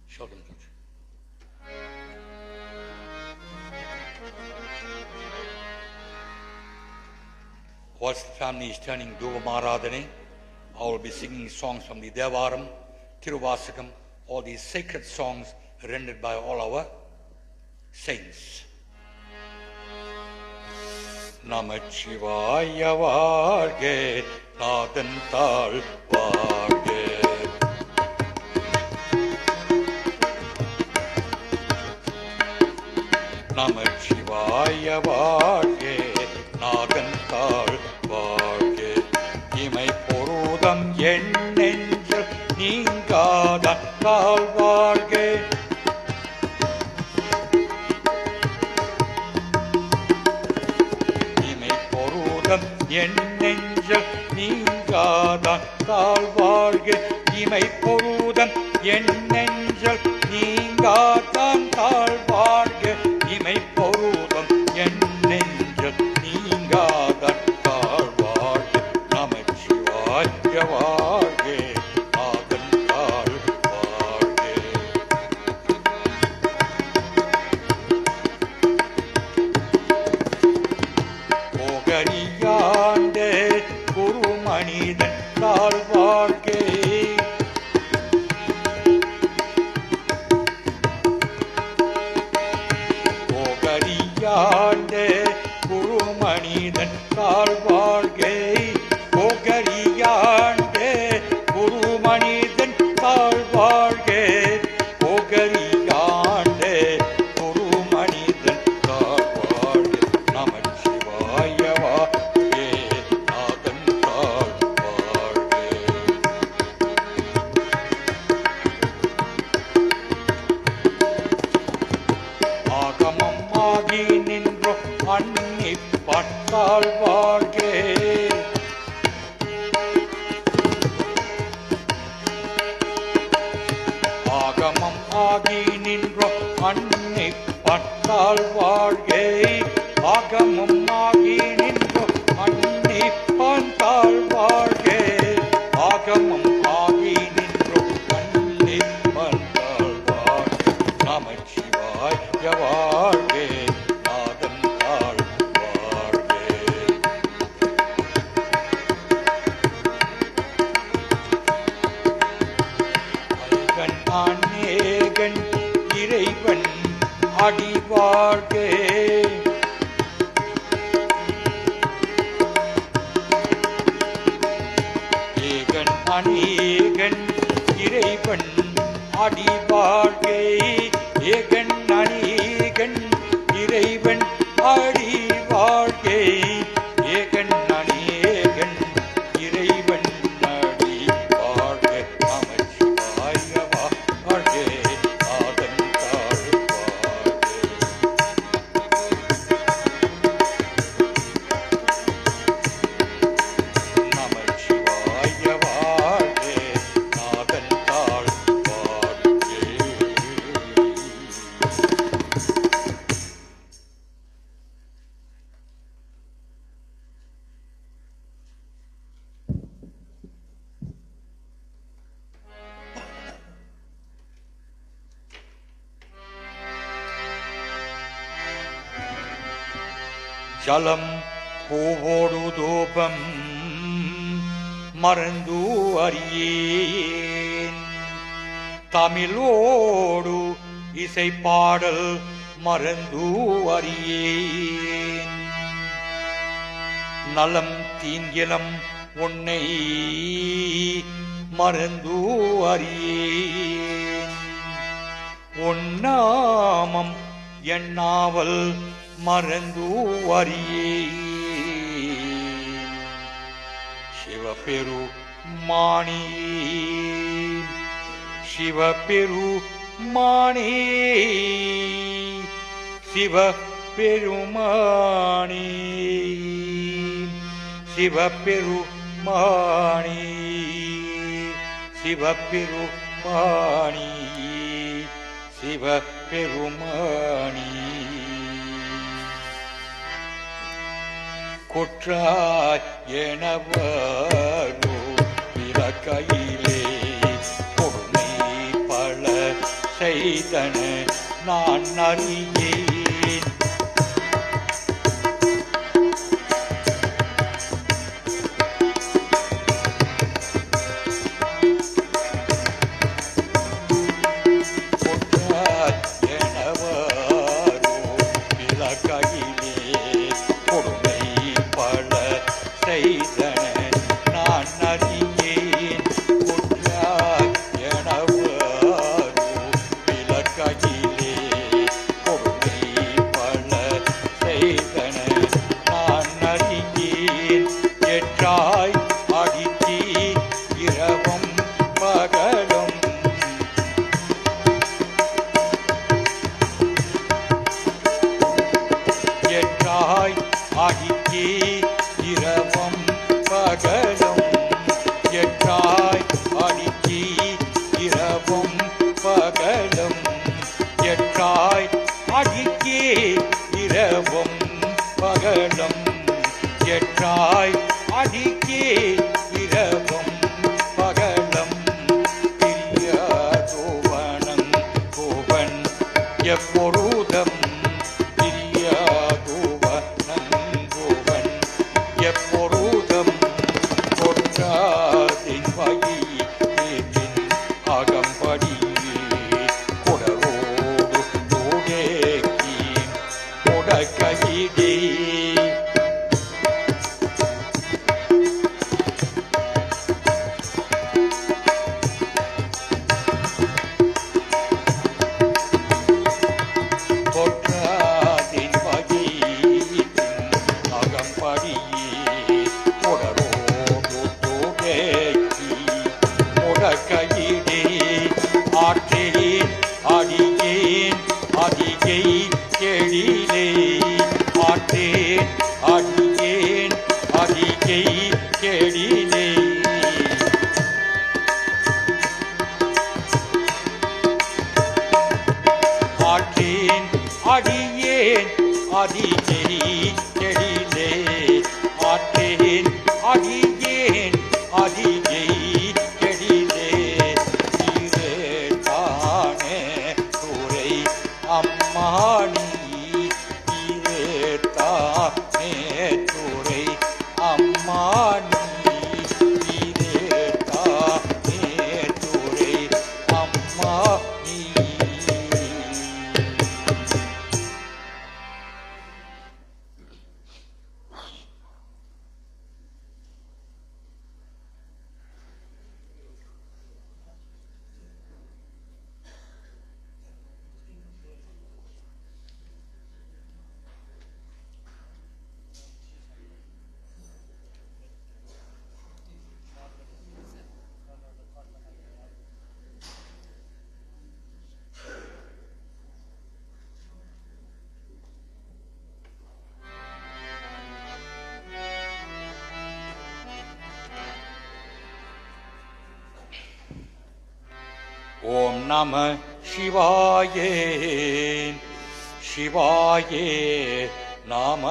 Sheldon George. Whilst the family is turning Dhupam Aradhani, I will be singing songs from the Devaram, Tiruvasakam, all these sacred songs rendered by all our saints. Namachivaya Varge, Nadantal Varge. Namachivaya Varge, Nadantal Varge. Imai Porudam Yennenjal Ningadan Talvarge. Imai Porudam Yennenjal Ningadan Talvarge. Imai Porudam Yennenjal Ningadan Talvarge. Imai Porudam Yennenjal Ningadan Talvarge. Namachivaya Varge, Nadantal Varge. Ogariyande Gurumanidan Talvarge. Ogariyande Gurumanidan Talvarge. Ogariyande Gurumanidan Talvarge. Ogariyande Gurumanidan Talvarge. Namachivaya Varge, Nadantal Varge. Agamam ஆகி நின்றோ அன்னிப்பட்டால் வாழ்கே. ஆகமம் ஆகி நின்றோ அன்னிப்பட்டால் வாழ்கே. ஆகமம் ஆகி நின்றோ அன்னிப்பட்டால் வாழ்கே. ஆகமம் ஆகி நின்றோ அன்னிப்பட்டால் வாழ்கே. நமச்சிவாய வாழ்கே, நாதந்தாள் வாழ்கே. Eigen அநேகன் இறைவன் அடி வாழ்கே. ஏகன் அநேகன் இறைவன் அடி வாழ்கே. ஏகன் அநேகன் இறைவன் அடி வாழ்கே. ஏகன் அநேகன் இறைவன் அடி வாழ்கே. நமச்சிவாய வாழ்கே, நாதந்தாள் வாழ்கே. நமச்சிவாய வாழ்கே, நாதந்தாள் வாழ்கே. ஜலம் பூவோடு தூபம் மறந்து அறியேன். தமிழோடு இசை பாடல் மறந்து அறியேன். நலம் தீங்கிலம் உன்னை மறந்து அறியேன். உன்னாமம் எண்ணாவல் மறந்து அறியேன். சிவபெருமானே சிவபெருமானே சிவபெருமானே சிவபெருமானே சிவபெருமானே சிவபெருமானே. குற்றாய் எனவரோ விளக்கையிலே கொடுமை பல செய்தன நான் அறியேன். குற்றாய் எனவரோ விளக்கையிலே கொடுமை பல செய்தன நான் அறியேன். குற்றாய் எனவரோ விளக்கையிலே கொடுமை பல செய்தன நான் அறியேன். எற்றாய் அடித்தீ இரவும் பகலும் எற்றாய் அடித்தீ இரவும் பகலும் எற்றாய் அடித்தீ இரவும் பகலும் எற்றாய் அடித்தீ இரவும் பகலும் எற்றாய் அடித்தீ இரவும் பகலும். பிரியாதோவனங் கோவன் எப்பொருதம் பிரியாதோவனங்கோவன் எப்பொருதம் கொற்றாதின் வயிற்றின் அகம்படியே கொடரோடு தோடேக்கி கொடக்கையிடே. கொற்றாதின் வயிற்றின் அகம்படியே கொடரோடு தோடேக்கி கொடக்கையிடே. ஆற்றேன் அடியேன் அதிகை கெழிலே ஆற்றேன் அடியேன் அதிகை கெழிலே. ஆற்றேன் அடியேன் அதிகை கெழிலே ஆற்றேன் அடியேன் அதிகை கெழிலே. தானே துறை அம்மானி தானே துறை அம்மானி தானே துறை அம்மானி. ஓம் நம சிவாயே சிவாயே நம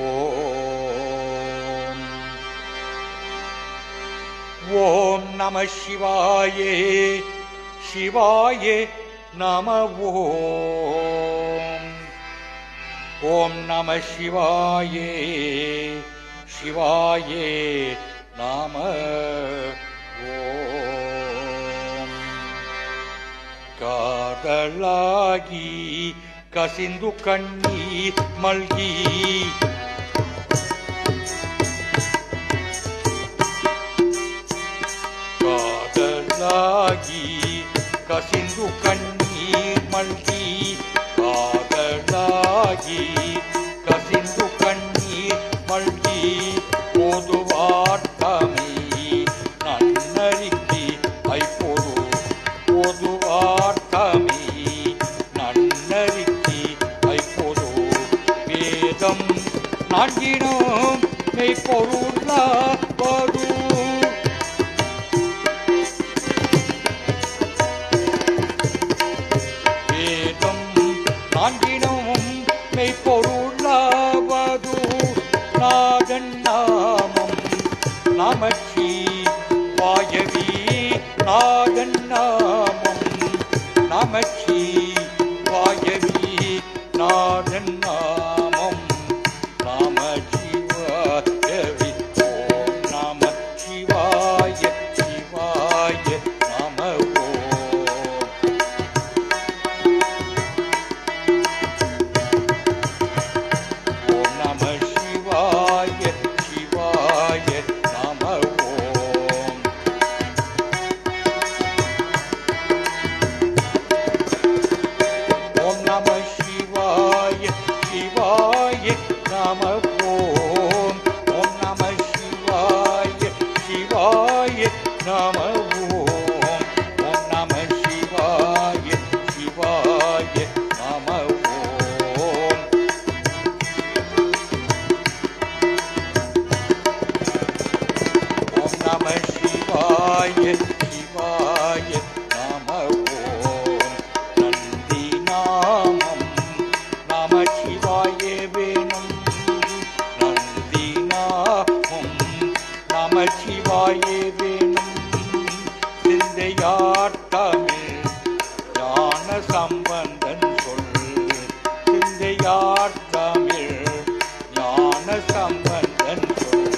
ஓம். ஓம் நம சிவாயே சிவாயே நம ஓம். ஓம் நம சிவாயே சிவாயே நம ஓம். காதலாகி கசிந்து கண்ணீர் மல்கி காதலாகி கசிந்து கண்ணீர் மல்கி காதலாகி கசிந்து கண்ணீர் மல்கி போதுவார்த்தமே நன்னறிக்கி ஐப்பொரு போதுவார்த்தமே நன்னறிக்கி ஐப்பொரு வேதம் நான்கினும் மெய்ப்பொருளாவது வேதம் நான்கினும் மெய்ப்பொருளாவது நாதன் நாமம் நமச்சி வாயவி நாதன் நாமம் நமச்சி வாயவி நாதன் நாமம் நம சிவாயவி ஓம் நம சிவாய சிவாய நம ஓம் நம சிவாய சிவாய நம ஓம் நம சிவாய சிவாய நம ஓம் ஓம் நம சிவாய சிவாய நம ஓம் ஓம் நம சிவாய சிவாய நம ஓம் ஓம் நம சிவாய சிவாய நம ஓம் நந்தி நாமம் நம சிவாய வேணும் நந்தி நாமம் நம சிவாய வேணும் சிந்தையாட்டமிழ் ஞான சம்பந்தன் சொல் சிந்தையாட்டமிழ் ஞான சம்பந்தன் சொல்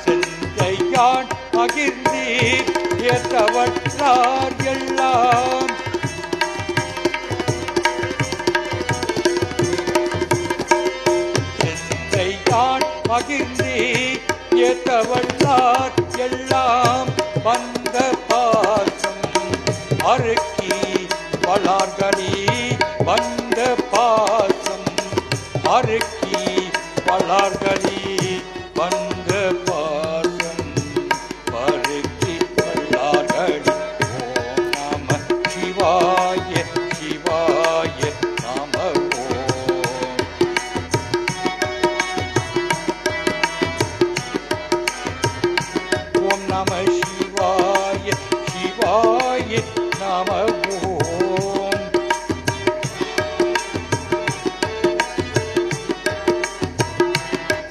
செந்தையான் பகிர்ந்தீர் ஏற்றவற்றார் எல்லாம் செந்தையான் பகிர்ந்தீர் ஏற்றவற்றார் எல்லாம் வந்த பாசம் அறுக்கி வளார்களி வந்த பாசம் அறுக்கி வளார்களி வந்த பாசம் பருக்கி வளார்களி ஓம் நம சிவாய சிவாய நம ஓம் நம சிவாய சிவாய நம ஓம்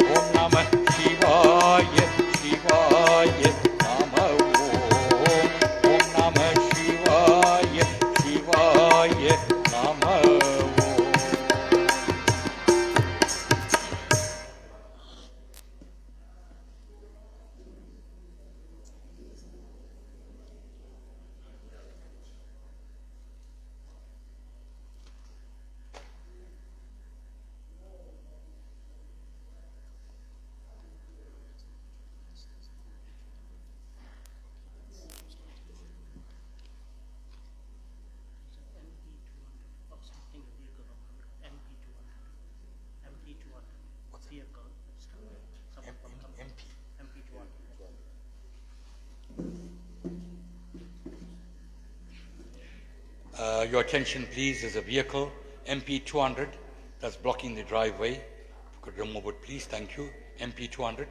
ஓம் நம சிவாய சிவாய நம ஓம் ஓம் நம சிவாய சிவாய நம ஓம் Your attention, please. There's a vehicle, MP200, that's blocking the driveway. If you could remove it, please. Thank you. MP200.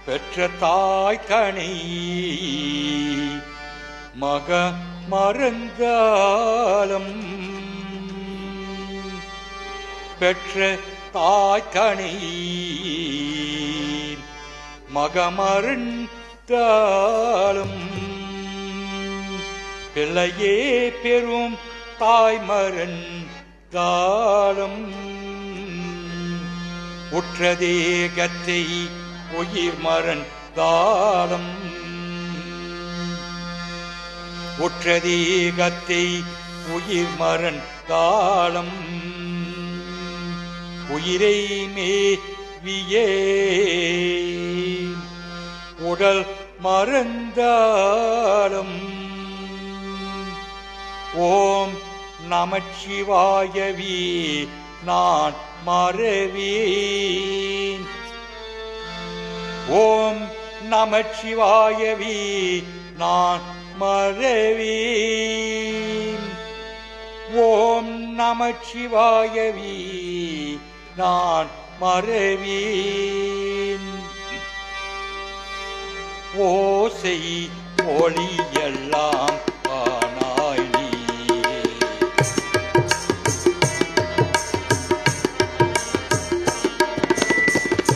பெற்ற தாய் தனி மக மறந்தாலும் பெற்ற தாய் தனி மக மறந்தாலும் பிள்ளையே பெரும் தாய்மரன் தாளம் உற்றதேகத்தை உயிர் மரன் தாளம் உற்றதேகத்தை உயிர் மரன் தாளம் உயிரை மேவியே உடல் மறந்தாலும் ஓம் நமச்சிவாயவே நான் மறவேன். ஓம் நமச்சிவாயவே நான் மறவேன். ஓம் நமச்சிவாயவே நான் மறவேன். ஓசை ஒளியெல்லாம் ஆனாய் நீ.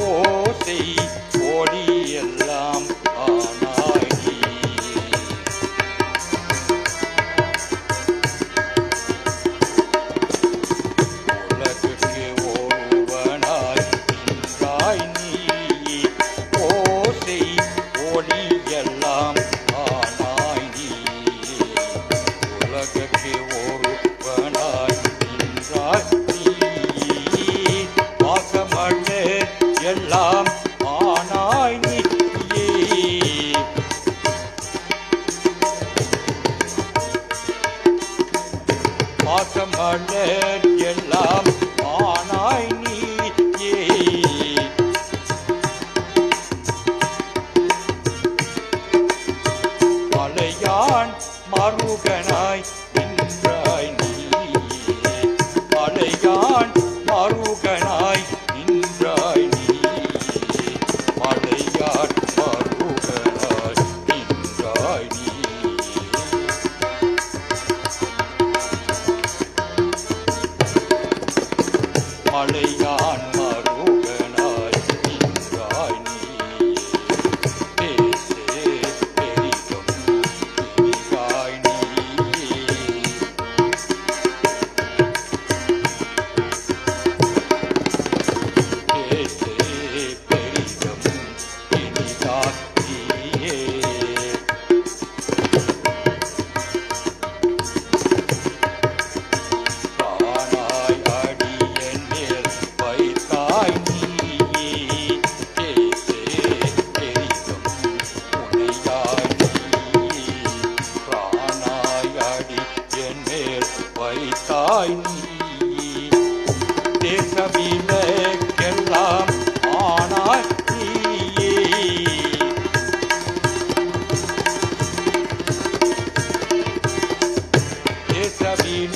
ஓசை ஒளியெல்லாம் ஆனாய் நீ. உலகுக்கு ஒருவனாய் நின்றாய் நீ. ஓசை ஒளியெல்லாம் ஆனாய் நீ. உலகுக்கு ஒருவனாய் நின்றாய் நீ. பாசமலர் எல்லாம் ஆனாய் நீயே. பாசமலர் எல்லாம் ஆனாய் நீயே. மலையான் மருகனாய் நின்றாய் நீயே. மலையான் மருகனாய் நின்றாய் நீயே. மலையான் மருகனாய் நின்றாய் நீயே. மலையான் மருகனாய் நின்றாய் நீயே. பேசே பெரிதும் இனிதாய் நீயே. பேசே பெரிதும் இனிதாய் நீயே. தானாய் அடியேன் மேல் வைத்தாய் நீயே. பேசே பெரிதும் உனையாய் நீயே. பிரானாய் அடியேன் மேல் வைத்தாய் நீயே. தேசவிலக்கெல்லாம் ஆனாய் நீயே.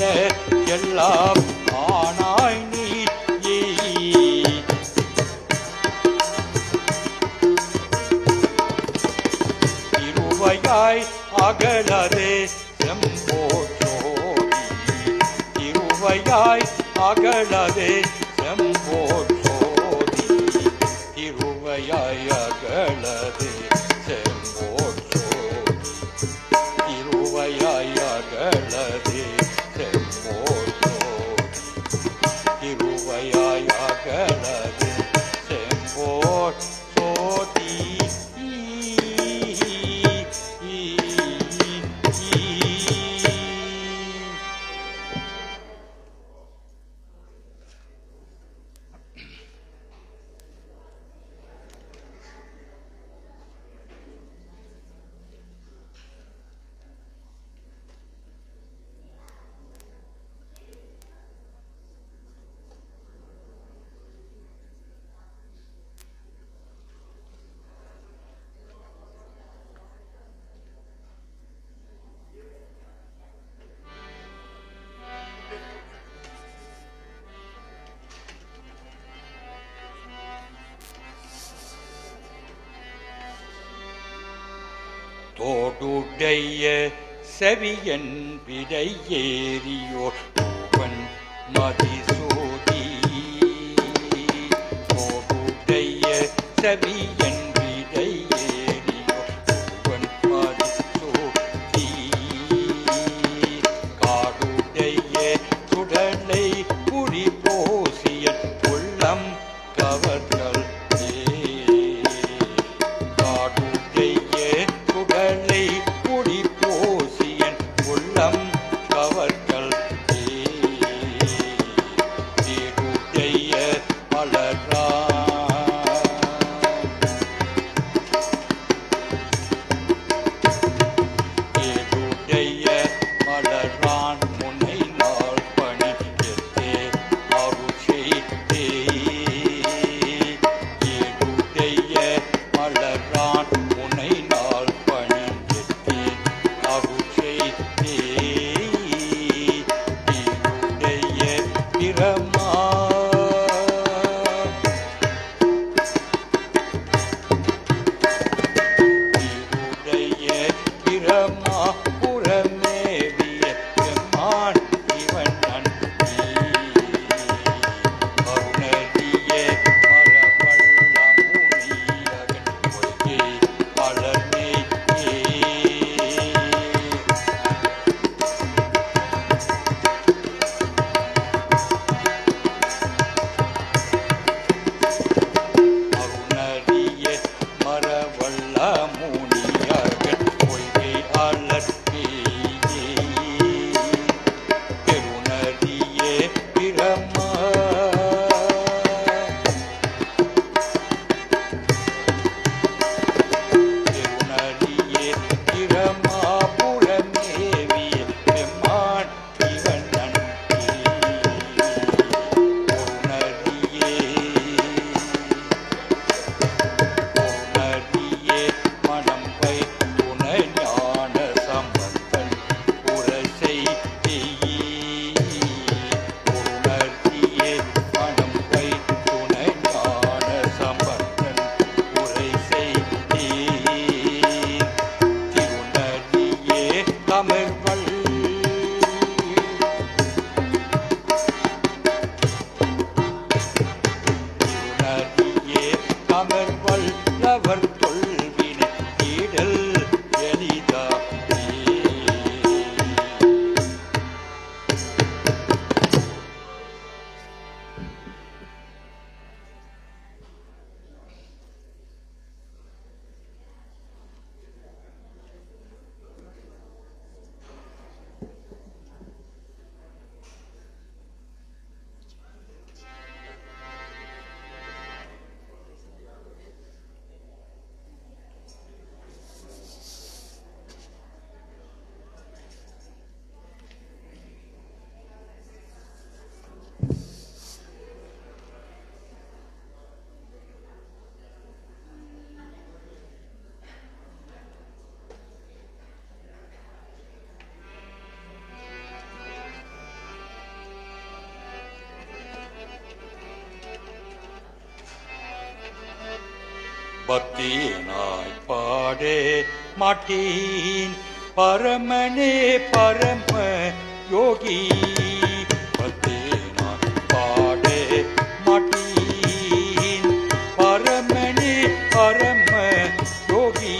தேசவிலக்கெல்லாம் ஆனாய் நீயே. திருவையாய் அகலதே செம்போற்றோடி. திருவையாய் அகலதே செம்போற்றோடி. திருவையாய் அகலதே செம்போற்றோடி. திருவையாய் அகலதே செம்போற்றோடி. திருவையாய் அகலதே செம்போற்றோடி. தோடுடைய செவியன் விடை ஏறியோர் பூவன் மதிசூடி. தோடுடைய செவியன் விடை ஏறியோர் பூவன் மதிசூடி. காடுடைய மலரான் முனை நாள் பணி எத்தே அருச்செய்தே ஏகுடைய மலரான் முனை நாள் பணி எத்தே அருச்செய்தே ஏகுடைய பிரமா பிரமா புறமேவிய பெம்மான் இவன் நன்றி அருணறிய மரவள்ள முனியகன் பொய்கை வளர்மே அருணறிய மரவள்ள முனியகன் பொய்கை அலர்மே பெருணறிய பிரமா பெருணறிய பிரமா புறமேவிய பெம்மான் இவன் நன்றி பொருணறியே பொருணறியே மனம் வை துணை ஞான சம்பந்தன் உரசை பொருணறியே மனம் வை துணை ஞான சம்பந்தன் உரைசை திருநறியே தமிழ்வள் திருநறியே தமிழ்வள் லவர் தொல்வினை தீடல் எளிதாமே பக்தியினாய் பாடே மாட்டேன் பரமனே பரம யோகி பக்தியினாய் பாடே மாட்டேன் பரமனே பரம யோகி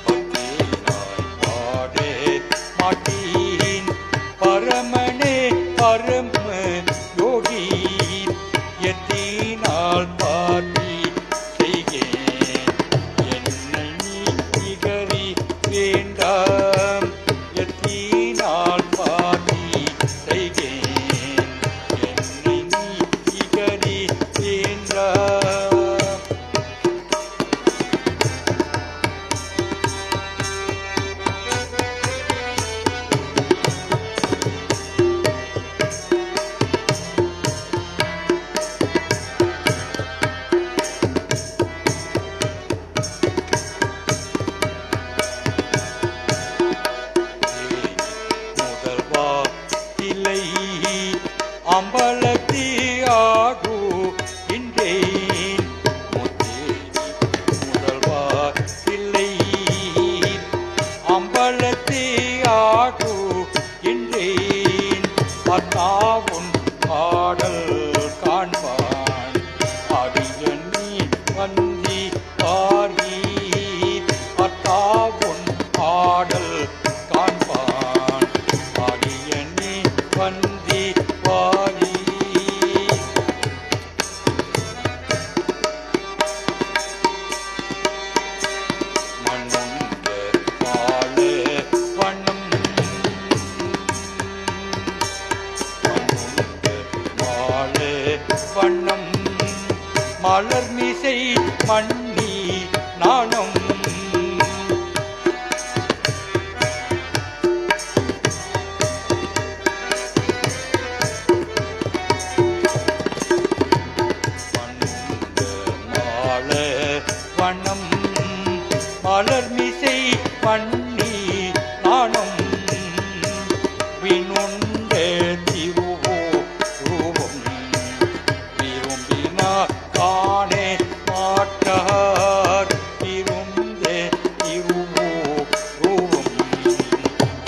பக்தியினாய் பாடே மாட்டேன் பரமனே பரம யோகி எத்தி மலர்மிசை மண்ணி நாணம் மாள வண்ணம் மலர்மிசை மண்ணி நாணம் வினுண்ட திருவோ ரூபம் விரும்பினார் காணே மாட்டார் விருந்த திருவோ ரூபம்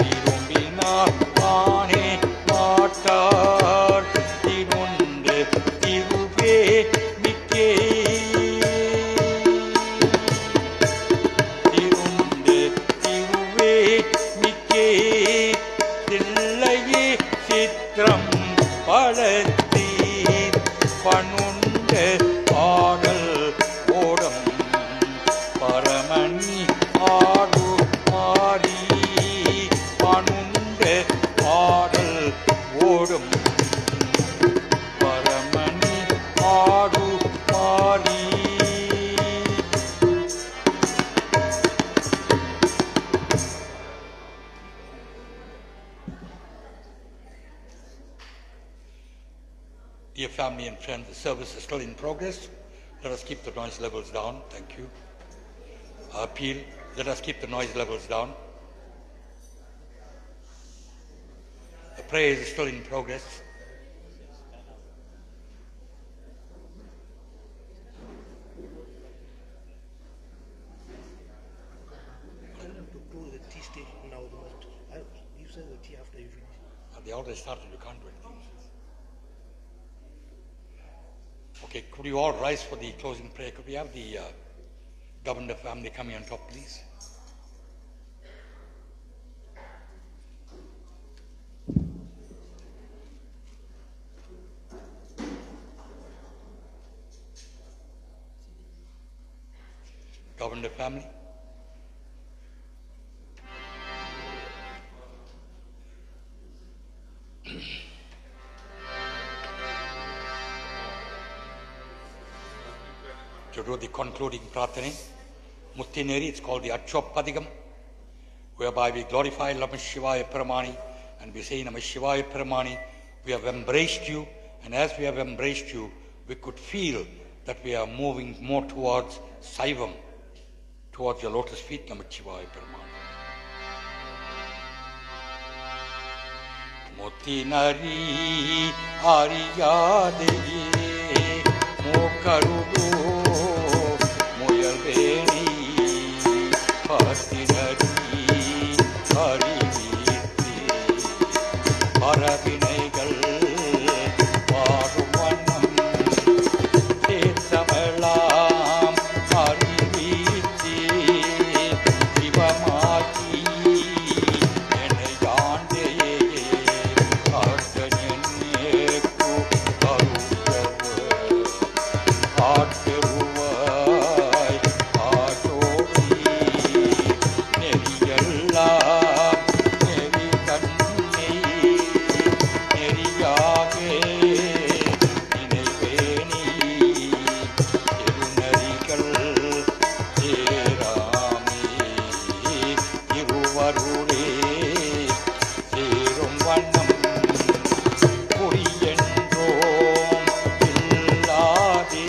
விரும்பினார் காணே மாட்டார் திருண்ட திருவே மிக்கே திருண்ட திருவே மிக்கே தில்லையே சித்திரம் பழத்தீர் பணுண்ட பாடல் ஓடம் பரமணி ஆடு மாறி பணுண்ட பாடல் ஓடும் பரமணி ஆடு மாறி Dear family and friends, the service is still in progress. Let us keep the noise levels down. Thank you. Appeal, let us keep the noise levels down. The prayer is still in progress. I have to close the tea station now. You said the tea after you finish. They already started, you can't do anything. Okay, could you all rise for the closing prayer? Could we have the Governor family coming on top, please? Governor family. To do the concluding Pratane, Muttineri, it's called the Achoppadigam, whereby we glorify Namah Shivaya Paramani and we say Namah Shivaya Paramani. We have embraced you, and as we have embraced you, we could feel that we are moving more towards Saivam, towards your lotus feet, Namah Shivaya Paramani. Muttinari Ariyadegi Mokarudu Muyalveni Patinari Hariviti Paravinaigal Varuvanam Tetamalam Hariviti Shivamaki Enayandeye Arthanyeku Arudavu ஆட்பெருவாய் ஆட்டோடி நெறியெல்லாம் நெறி தன்னை நெறியாக நினைவேணி திருநறிகள் சேராமே திருவருளே சேரும் வண்ணம் குறியென்றோம் இல்லாதே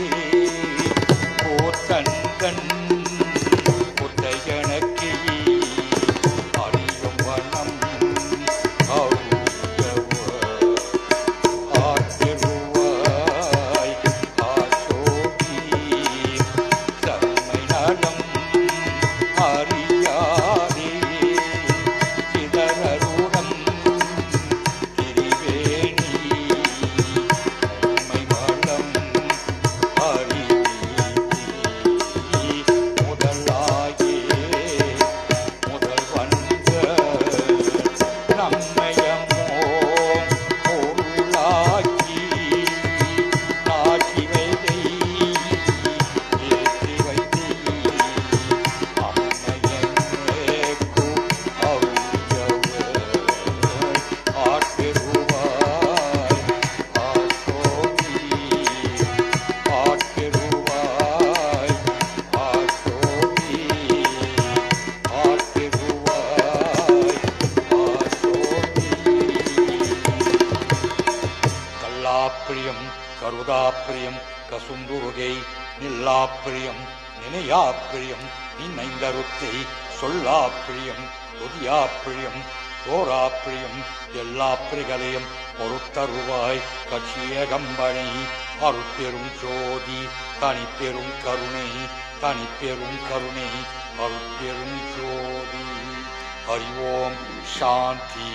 சுண்டுருகை நில்லா பிரியம் நினையா பிரியம் நின்னைந்தருத்தை சொல்லா பிரியம் கொதியா பிரியம் தோரா பிரியம் எல்லா பிரிகளையும் பொறுத்தருவாய் கட்சிய கம்பனை அருட்பெரும் ஜோதி தனிப்பெரும் கருணை தனிப்பெரும் கருணை அருட்பெரும் ஜோதி. ஹரி ஓம் சாந்தி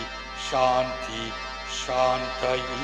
சாந்தி சாந்தயி.